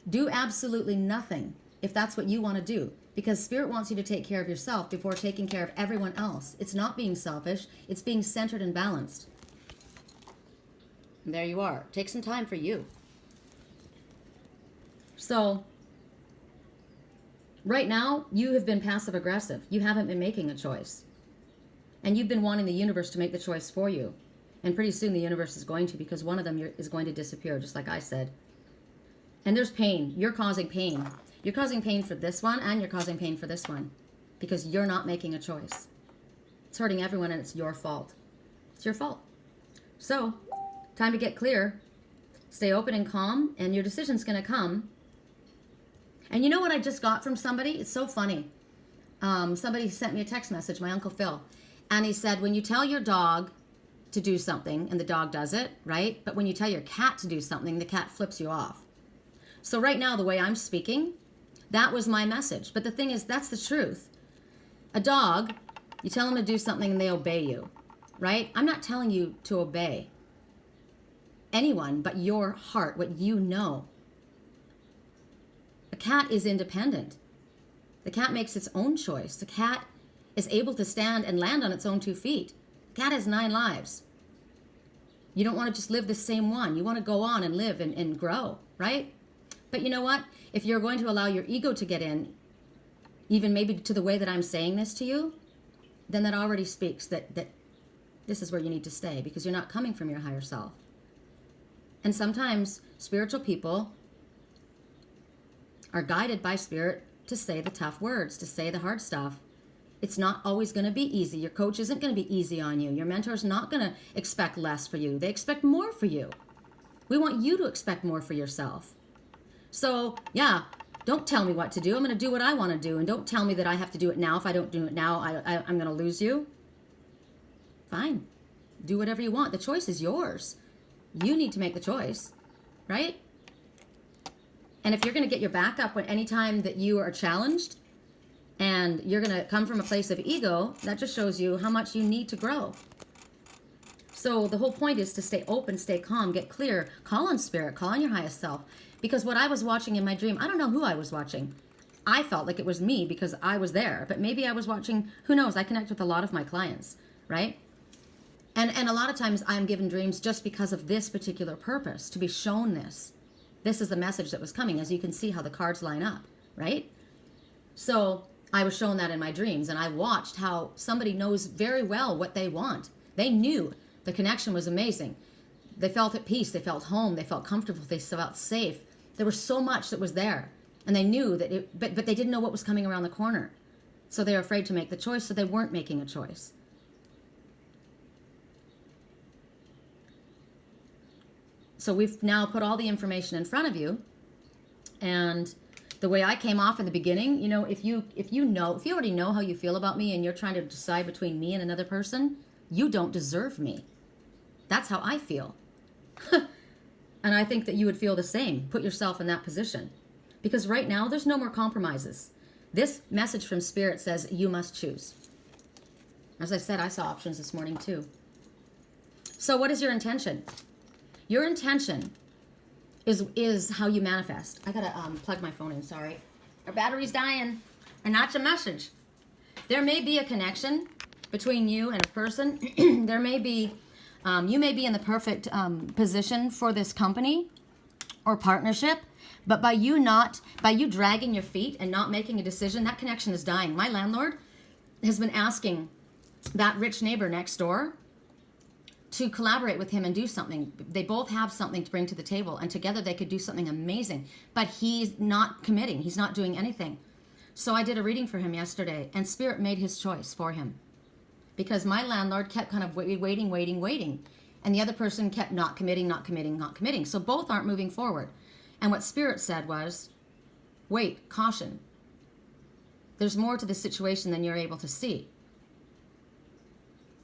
Do absolutely nothing if that's what you want to do, because Spirit wants you to take care of yourself before taking care of everyone else. It's not being selfish. It's being centered and balanced. And there you are. Take some time for you. So, right now, you have been passive aggressive. You haven't been making a choice. And you've been wanting the universe to make the choice for you. And pretty soon the universe is going to, because one of them is going to disappear, just like I said. And there's pain. You're causing pain. You're causing pain for this one, and you're causing pain for this one. Because you're not making a choice. It's hurting everyone, and it's your fault. It's your fault. So, time to get clear. Stay open and calm, and your decision's going to come. And you know what I just got from somebody? It's so funny. Somebody sent me a text message, my Uncle Phil. And he said, when you tell your dog to do something, and the dog does it, right? But when you tell your cat to do something, the cat flips you off. So right now, the way I'm speaking, that was my message. But the thing is, that's the truth. A dog, you tell them to do something and they obey you, right? I'm not telling you to obey anyone but your heart, what you know. A cat is independent. The cat makes its own choice. The cat is able to stand and land on its own 2 feet. The cat has 9 lives. You don't want to just live the same one. You want to go on and live and grow, right? But you know what? If you're going to allow your ego to get in, even maybe to the way that I'm saying this to you, then that already speaks that this is where you need to stay, because you're not coming from your higher self. And sometimes spiritual people are guided by Spirit to say the tough words, to say the hard stuff. It's not always going to be easy. Your coach isn't going to be easy on you. Your mentor's not going to expect less for you. They expect more for you. We want you to expect more for yourself. So, yeah, don't tell me what to do. I'm going to do what I want to do. And don't tell me that I have to do it now. If I don't do it now, I'm going to lose you. Fine. Do whatever you want. The choice is yours. You need to make the choice, right? And if you're going to get your back up when any time that you are challenged, and you're going to come from a place of ego, that just shows you how much you need to grow. So the whole point is to stay open, stay calm, get clear, call on Spirit, call on your highest self. Because what I was watching in my dream, I don't know who I was watching. I felt like it was me because I was there. But maybe I was watching, who knows, I connect with a lot of my clients, right? And a lot of times I'm given dreams just because of this particular purpose, to be shown this. This is the message that was coming, as you can see how the cards line up, right? So I was shown that in my dreams, and I watched how somebody knows very well what they want. They knew the connection was amazing. They felt at peace. They felt home. They felt comfortable. They felt safe. There was so much that was there, and they knew that but they didn't know what was coming around the corner. So they were afraid to make the choice, so they weren't making a choice. So we've now put all the information in front of you, and the way I came off in the beginning, you know, if you already know how you feel about me and you're trying to decide between me and another person, you don't deserve me. That's how I feel. And I think that you would feel the same. Put yourself in that position. Because right now, there's no more compromises. This message from Spirit says you must choose. As I said, I saw options this morning too. So what is your intention? Your intention is how you manifest. I gotta plug my phone in, sorry. Our battery's dying. And that's a message. There may be a connection between you and a person. There may be, you may be in the perfect position for this company or partnership, but by you dragging your feet and not making a decision, that connection is dying. My landlord has been asking that rich neighbor next door to collaborate with him and do something. They both have something to bring to the table, and together they could do something amazing. But he's not committing. He's not doing anything. So I did a reading for him yesterday, and Spirit made his choice for him. Because my landlord kept kind of waiting. And the other person kept not committing. So both aren't moving forward. And what Spirit said was, wait, caution. There's more to the situation than you're able to see.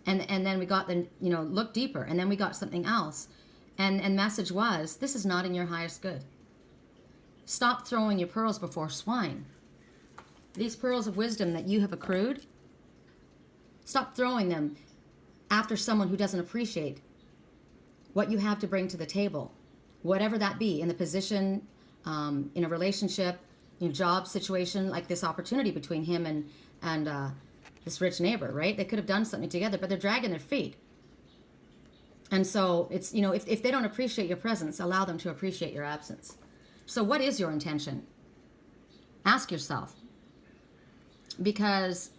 And then we got look deeper, and then we got something else. And message was, this is not in your highest good. Stop throwing your pearls before swine. These pearls of wisdom that you have accrued, stop throwing them after someone who doesn't appreciate what you have to bring to the table, whatever that be, in the position, in a relationship, in a job situation, like this opportunity between him and this rich neighbor, right? They could have done something together, but they're dragging their feet. And so it's, if they don't appreciate your presence, allow them to appreciate your absence. So what is your intention? Ask yourself. Because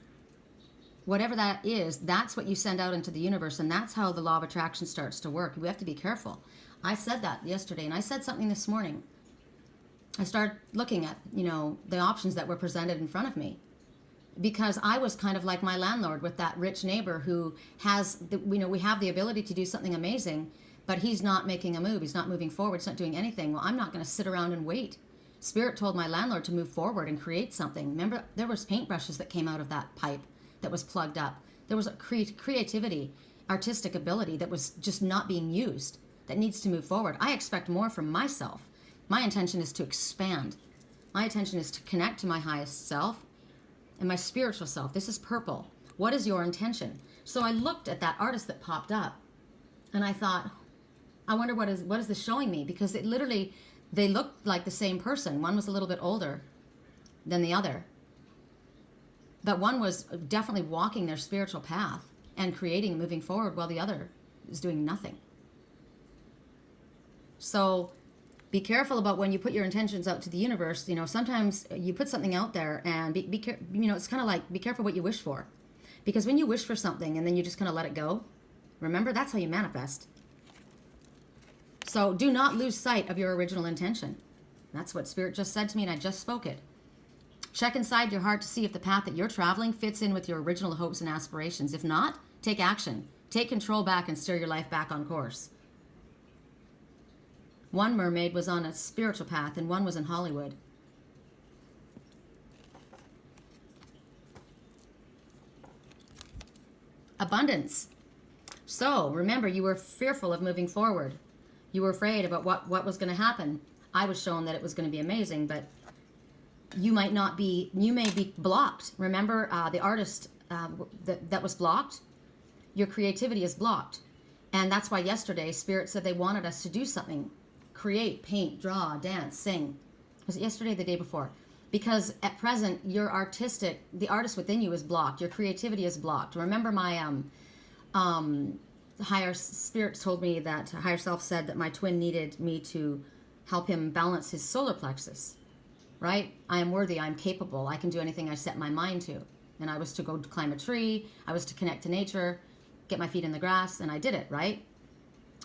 whatever that is, that's what you send out into the universe, and that's how the law of attraction starts to work. We have to be careful. I said that yesterday, and I said something this morning. I started looking at, the options that were presented in front of me. Because I was kind of like my landlord with that rich neighbor who has, we have the ability to do something amazing, but he's not making a move. He's not moving forward. He's not doing anything. Well, I'm not going to sit around and wait. Spirit told my landlord to move forward and create something. Remember, there was paintbrushes that came out of that pipe that was plugged up. There was a creativity, artistic ability that was just not being used, that needs to move forward. I expect more from myself. My intention is to expand. My intention is to connect to my highest self and my spiritual self. This is purple. What is your intention? So I looked at that artist that popped up, and I thought, I wonder what is this showing me? Because it literally, they looked like the same person. One was a little bit older than the other. But one was definitely walking their spiritual path and creating, moving forward, while the other is doing nothing. So be careful about when you put your intentions out to the universe. Sometimes you put something out there, and it's kind of like, be careful what you wish for. Because when you wish for something and then you just kind of let it go, remember, that's how you manifest. So do not lose sight of your original intention. That's what Spirit just said to me, and I just spoke it. Check inside your heart to see if the path that you're traveling fits in with your original hopes and aspirations. If not, take action. Take control back and steer your life back on course. One mermaid was on a spiritual path, and one was in Hollywood. Abundance. So, remember, you were fearful of moving forward. You were afraid about what was going to happen. I was shown that it was going to be amazing, but you may be blocked. Remember the artist that was blocked? Your creativity is blocked. And that's why yesterday Spirit said they wanted us to do something. Create, paint, draw, dance, sing. Was it yesterday or the day before? Because at present, the artist within you is blocked. Your creativity is blocked. Remember my higher spirit told me that higher self said that my twin needed me to help him balance his solar plexus. Right? I am worthy. I am capable. I can do anything I set my mind to. And I was to go climb a tree. I was to connect to nature, get my feet in the grass, and I did it, right?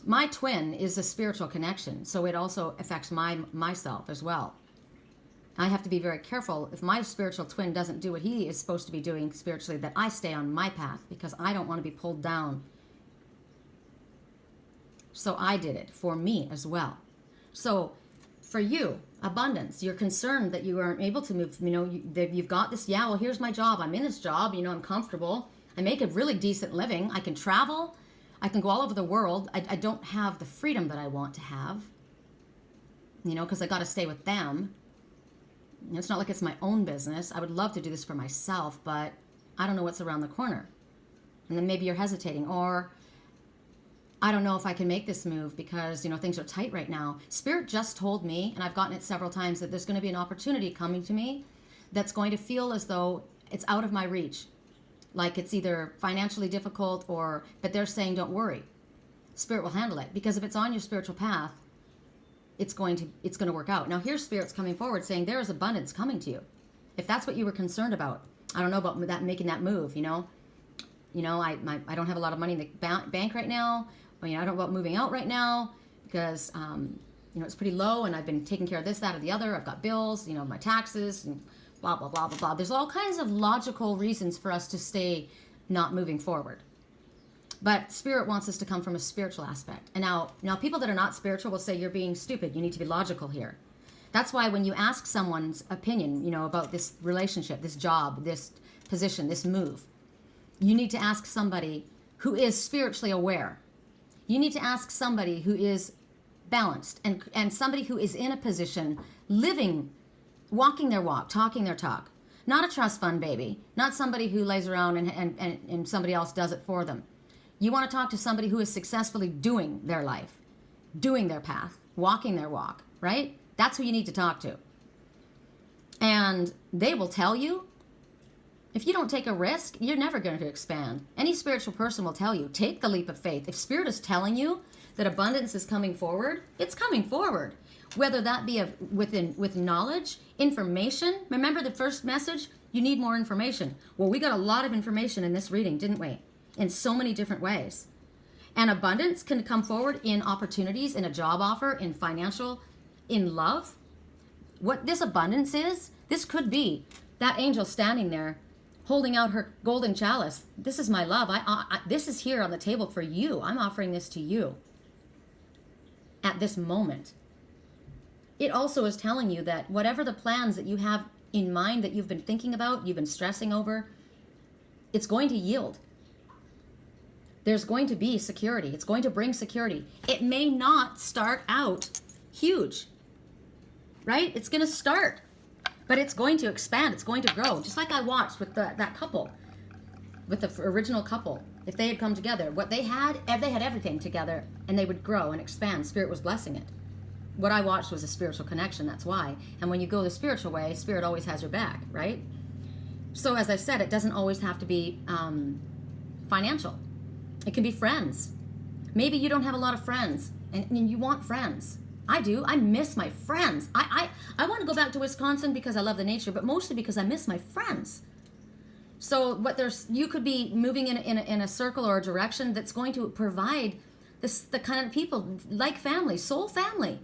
My twin is a spiritual connection, so it also affects myself as well. I have to be very careful if my spiritual twin doesn't do what he is supposed to be doing spiritually, that I stay on my path, because I don't want to be pulled down. So I did it for me as well. So for you, abundance, you're concerned that you aren't able to move, you've got this, well, here's my job. I'm in this job, I'm comfortable. I make a really decent living. I can travel. I can go all over the world. I don't have the freedom that I want to have, because I got to stay with them. It's not like it's my own business. I would love to do this for myself, but I don't know what's around the corner. And then maybe you're hesitating, or I don't know if I can make this move because, things are tight right now. Spirit just told me, and I've gotten it several times, that there's going to be an opportunity coming to me that's going to feel as though it's out of my reach. Like it's either financially difficult but they're saying, don't worry. Spirit will handle it, because if it's on your spiritual path, it's going to work out. Now here's Spirit's coming forward saying there is abundance coming to you. If that's what you were concerned about, I don't know about that, making that move, I don't have a lot of money in the bank right now. I don't know about moving out right now because, it's pretty low, and I've been taking care of this, that, or the other. I've got bills, my taxes, and blah, blah, blah, blah, blah. There's all kinds of logical reasons for us to stay not moving forward. But Spirit wants us to come from a spiritual aspect. And now people that are not spiritual will say, you're being stupid. You need to be logical here. That's why when you ask someone's opinion, about this relationship, this job, this position, this move, you need to ask somebody who is spiritually aware. You need to ask somebody who is balanced and somebody who is in a position, living, walking their walk, talking their talk. Not a trust fund baby. Not somebody who lays around and somebody else does it for them. You want to talk to somebody who is successfully doing their life, doing their path, walking their walk, right? That's who you need to talk to. And they will tell you, if you don't take a risk, you're never going to expand. Any spiritual person will tell you, take the leap of faith. If Spirit is telling you that abundance is coming forward, it's coming forward. Whether that be with knowledge, information. Remember the first message? You need more information. Well, we got a lot of information in this reading, didn't we? In so many different ways. And abundance can come forward in opportunities, in a job offer, in financial, in love. What this abundance is, this could be that angel standing there holding out her golden chalice. This is my love. This is here on the table for you. I'm offering this to you at this moment. It also is telling you that whatever the plans that you have in mind that you've been thinking about, you've been stressing over, it's going to yield. There's going to be security. It's going to bring security. It may not start out huge, right? It's going to start, but it's going to expand. It's going to grow. Just like I watched with that couple, with the original couple. If they had come together, they had everything together, and they would grow and expand. Spirit was blessing it. What I watched was a spiritual connection. That's why. And when you go the spiritual way, Spirit always has your back, right? So as I said, it doesn't always have to be financial. It can be friends. Maybe you don't have a lot of friends, and you want friends. I do. I miss my friends. I want to go back to Wisconsin because I love the nature, but mostly because I miss my friends. So you could be moving in a circle or a direction that's going to provide the kind of people like family, soul family.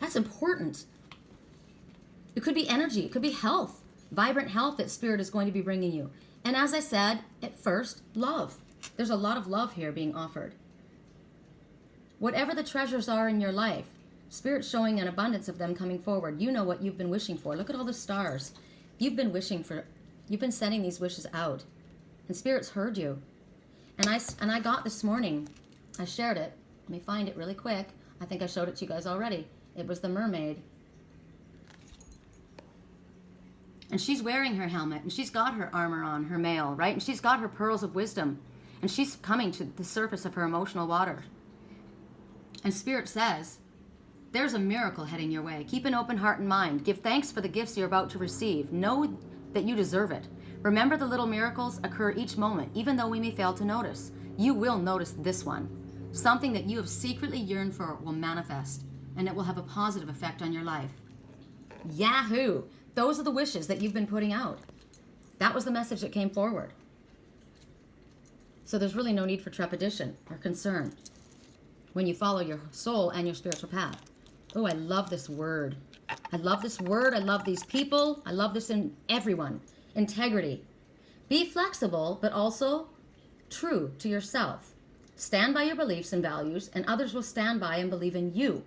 That's important. It could be energy. It could be health, vibrant health that Spirit is going to be bringing you. And as I said at first, love. There's a lot of love here being offered. Whatever the treasures are in your life, Spirit's showing an abundance of them coming forward. You know what you've been wishing for. Look at all the stars. You've been sending these wishes out. And Spirit's heard you. And I got this morning, I shared it. Let me find it really quick. I think I showed it to you guys already. It was the mermaid. And she's wearing her helmet, and she's got her armor on, her mail, right? And she's got her pearls of wisdom. And she's coming to the surface of her emotional water. And Spirit says, there's a miracle heading your way. Keep an open heart and mind. Give thanks for the gifts you're about to receive. Know that you deserve it. Remember the little miracles occur each moment, even though we may fail to notice. You will notice this one. Something that you have secretly yearned for will manifest, and it will have a positive effect on your life. Yahoo! Those are the wishes that you've been putting out. That was the message that came forward. So there's really no need for trepidation or concern when you follow your soul and your spiritual path. Oh, I love this word. I love this word. I love these people. I love this in everyone. Integrity. Be flexible, but also true to yourself. Stand by your beliefs and values, and others will stand by and believe in you.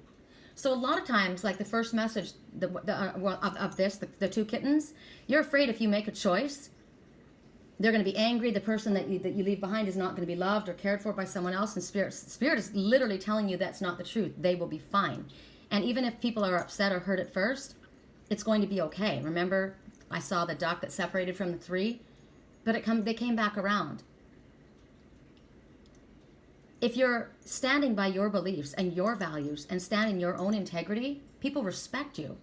So a lot of times, like the first message the two kittens, you're afraid if you make a choice, they're going to be angry. The person that you leave behind is not going to be loved or cared for by someone else. And Spirit is literally telling you that's not the truth. They will be fine. And even if people are upset or hurt at first, it's going to be okay. Remember, I saw the duck that separated from the three, but they came back around. If you're standing by your beliefs and your values and stand in your own integrity, people respect you.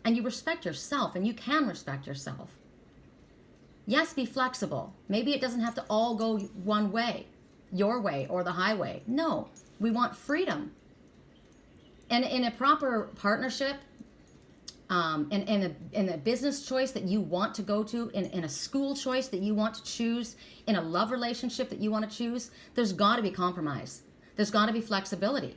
And you respect yourself, and you can respect yourself. Yes, be flexible. Maybe it doesn't have to all go one way, your way or the highway. No, we want freedom. And in a proper partnership, in a business choice that you want to go to, in a school choice that you want to choose, in a love relationship that you want to choose, there's got to be compromise. There's got to be flexibility,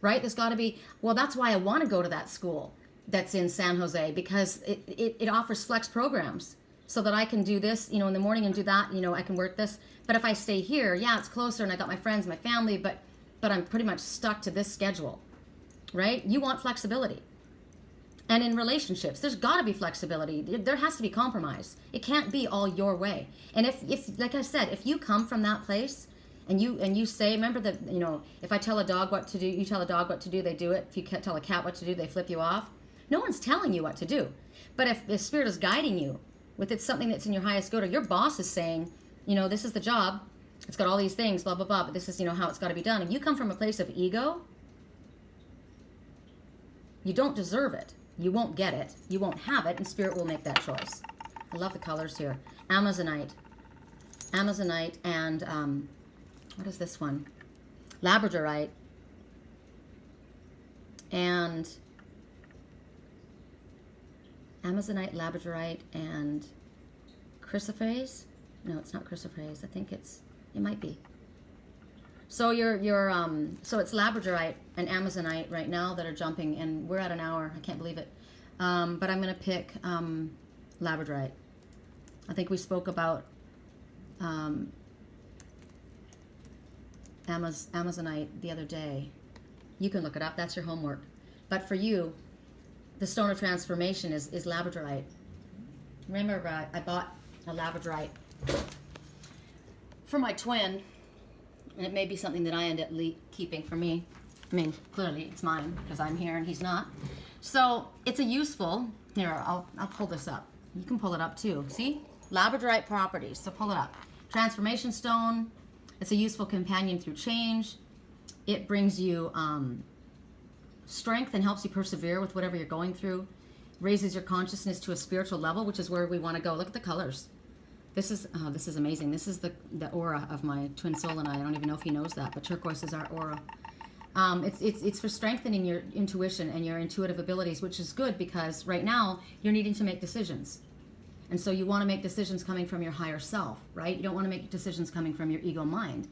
right? There's got to be, well, that's why I want to go to that school that's in San Jose, because it offers flex programs so that I can do this, in the morning and do that, I can work this. But if I stay here, yeah, it's closer and I got my friends, my family, but I'm pretty much stuck to this schedule, right? You want flexibility. And in relationships, there's got to be flexibility. There has to be compromise. It can't be all your way. And if like I said, if you come from that place and you say, remember that, if I tell a dog what to do, you tell a dog what to do, they do it. If you tell a cat what to do, they flip you off. No one's telling you what to do. But if the Spirit is guiding you, with it's something that's in your highest good, or your boss is saying, you know, this is the job, it's got all these things, blah, blah, blah, but this is, you know, how it's got to be done. If you come from a place of ego, you don't deserve it. You won't get it. You won't have it, and Spirit will make that choice. I love the colors here. Amazonite. Amazonite and, what is this one? Labradorite. And Amazonite, Labradorite, and chrysoprase. No, it's not chrysoprase. I think it might be. So so it's Labradorite and Amazonite right now that are jumping, and we're at an hour. I can't believe it. But I'm going to pick Labradorite. I think we spoke about Amazonite the other day. You can look it up. That's your homework. But for you, the stone of transformation is Labradorite. Remember, I bought a Labradorite for my twin, and it may be something that I end up keeping for me. I mean, clearly it's mine because I'm here and he's not. So it's a useful, here, I'll pull this up. You can pull it up too. See? Labradorite properties. So pull it up. Transformation stone. It's a useful companion through change. It brings you strength and helps you persevere with whatever you're going through. Raises your consciousness to a spiritual level, which is where we want to go. Look at the colors. This is amazing. This is the aura of my twin soul and I don't even know if he knows that, but turquoise is our aura. It's for strengthening your intuition and your intuitive abilities, which is good because right now you're needing to make decisions. And so you want to make decisions coming from your higher self, right? You don't want to make decisions coming from your ego mind.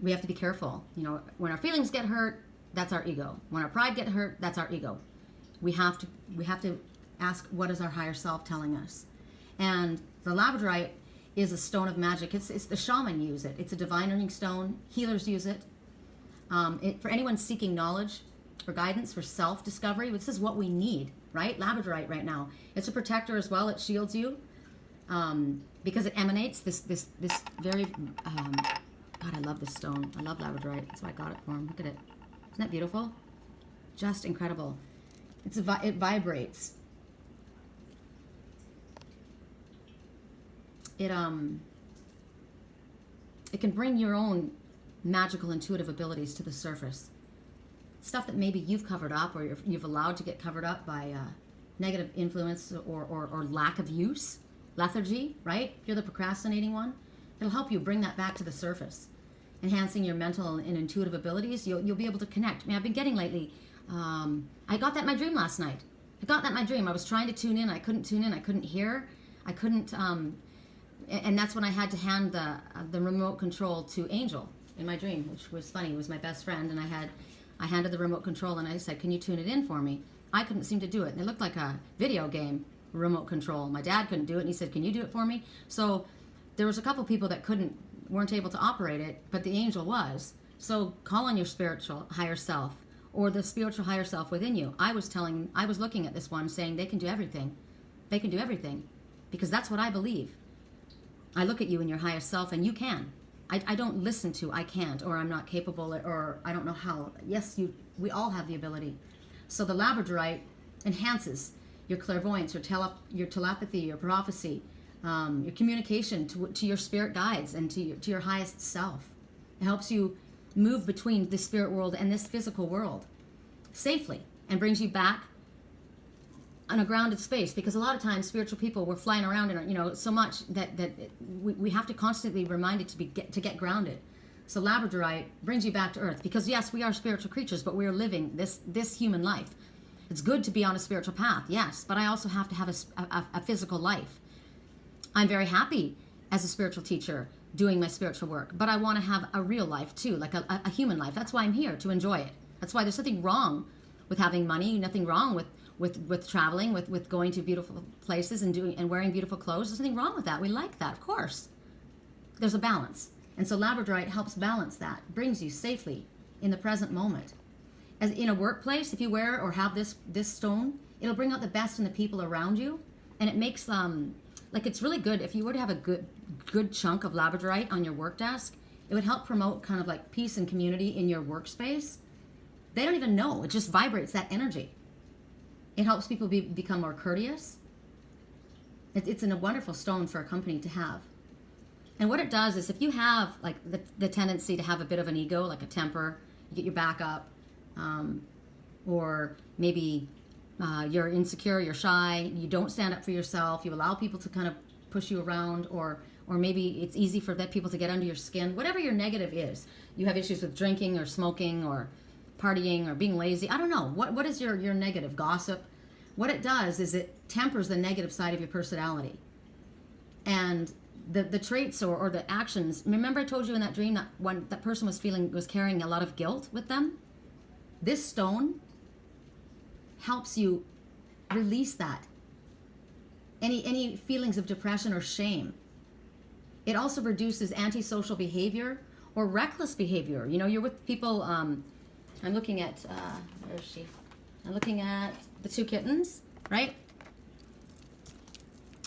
We have to be careful. You know, when our feelings get hurt, that's our ego. When our pride gets hurt, that's our ego. We have to ask, what is our higher self telling us? And the Labradorite is a stone of magic. It's the shaman use it. It's a divining stone. Healers use it. For anyone seeking knowledge or guidance for self-discovery, this is what we need, right? Labradorite right now. It's a protector as well. It shields you because it emanates this very. God, I love this stone. I love Labradorite. That's why I got it for him. Look at it. Isn't that beautiful? Just incredible. It vibrates. It can bring your own magical intuitive abilities to the surface. Stuff that maybe you've covered up or you've allowed to get covered up by negative influence or lack of use, lethargy, right? If you're the procrastinating one, it'll help you bring that back to the surface. Enhancing your mental and intuitive abilities, you'll be able to connect. I mean, I've been getting lately, I got that in my dream last night. I was trying to tune in. I couldn't tune in. I couldn't hear. I couldn't, and that's when I had to hand the remote control to Angel in my dream, which was funny. It was my best friend, and I handed the remote control, and I said, can you tune it in for me? I couldn't seem to do it, and it looked like a video game remote control. My dad couldn't do it, and he said, can you do it for me? So there was a couple people that weren't able to operate it, but the angel was. So call on your spiritual higher self or the spiritual higher self within you. I was looking at this one saying they can do everything. They can do everything because that's what I believe. I look at you in your highest self and you can. I don't listen to I can't or I'm not capable or I don't know how. Yes, we all have the ability. So the Labradorite enhances your clairvoyance, your telepathy, your prophecy, your communication to your spirit guides and to your highest self. It helps you move between the spirit world and this physical world safely and brings you back on a grounded space, because a lot of times spiritual people, we're flying around in so much that we have to constantly be reminded to get grounded. So Labradorite brings you back to earth, because yes, we are spiritual creatures, but we are living this human life. It's good to be on a spiritual path, yes, but I also have to have a physical life. I'm very happy as a spiritual teacher doing my spiritual work, but I want to have a real life too, like a human life. That's why I'm here, to enjoy it. That's why there's nothing wrong with having money, nothing wrong with traveling, with going to beautiful places and wearing beautiful clothes. There's nothing wrong with that. We like that, of course. There's a balance. And so Labradorite helps balance that, brings you safely in the present moment. As in a workplace, if you wear or have this stone, it'll bring out the best in the people around you, and it makes it's really good. If you were to have a good chunk of Labradorite on your work desk, it would help promote kind of like peace and community in your workspace. They don't even know. It just vibrates that energy. It helps people become more courteous. It's a wonderful stone for a company to have. And what it does is if you have like the tendency to have a bit of an ego, like a temper, you get your back up, or maybe you're insecure, you're shy, you don't stand up for yourself, you allow people to kind of push you around, or maybe it's easy for that people to get under your skin. Whatever your negative is, you have issues with drinking or smoking or partying or being lazy. I don't know. What is your negative? Gossip? What it does is it tempers the negative side of your personality. And the traits or the actions, remember I told you in that dream that when that person was carrying a lot of guilt with them? This stone helps you release that. Any feelings of depression or shame. It also reduces antisocial behavior or reckless behavior. You know, you're with people, I'm looking at, where is she? I'm looking at the 2 kittens, right?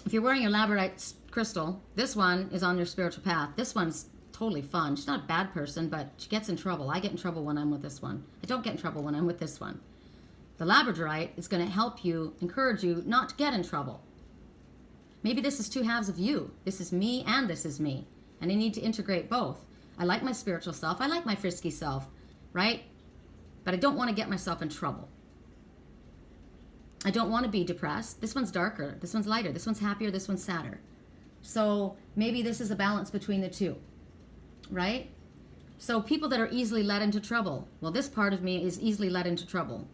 If you're wearing your labradorite crystal, this one is on your spiritual path. This one's totally fun. She's not a bad person, but she gets in trouble. I get in trouble when I'm with this one. I don't get in trouble when I'm with this one. The labradorite is going to help you, encourage you not to get in trouble. Maybe this is 2 halves of you. This is me and this is me. And I need to integrate both. I like my spiritual self. I like my frisky self, right? But I don't want to get myself in trouble. I don't want to be depressed. This one's darker. This one's lighter. This one's happier. This one's sadder. So maybe this is a balance between the 2, right? So people that are easily led into trouble. Well, this part of me is easily led into trouble.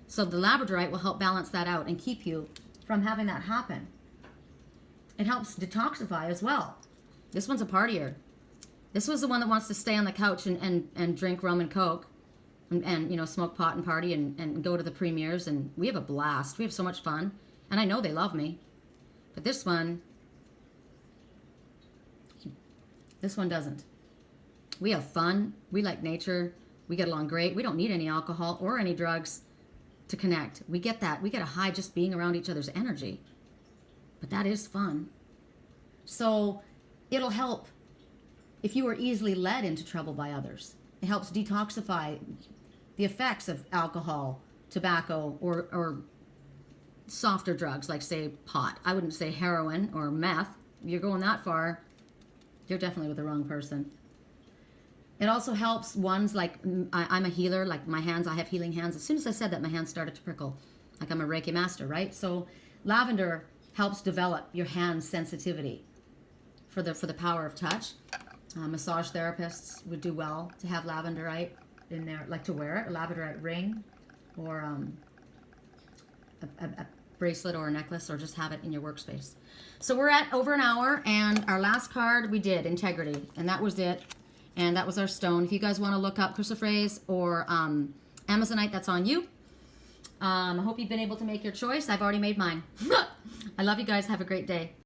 So the labradorite will help balance that out and keep you from having that happen. It helps detoxify as well. This one's a partier. This was the one that wants to stay on the couch and drink rum and coke and you know, smoke pot and party and go to the premieres, and we have a blast. We have so much fun. And I know they love me. But this one doesn't. We have fun. We like nature. We get along great. We don't need any alcohol or any drugs to connect. We get that. We get a high just being around each other's energy. But that is fun. So it'll help if you are easily led into trouble by others. It helps detoxify the effects of alcohol, tobacco, or softer drugs like, say, pot. I wouldn't say heroin or meth. If you're going that far, you're definitely with the wrong person. It also helps ones like, I'm a healer, like my hands, I have healing hands. As soon as I said that, my hands started to prickle, like I'm a Reiki master, right? So lavender helps develop your hand sensitivity for the power of touch. Massage therapists would do well to have labradorite in there, like to wear it, a labradorite ring, or a bracelet or a necklace, or just have it in your workspace. So we're at over an hour, and our last card we did, integrity, and that was it. And that was our stone. If you guys want to look up chrysoprase or Amazonite, that's on you. I hope you've been able to make your choice. I've already made mine. I love you guys. Have a great day.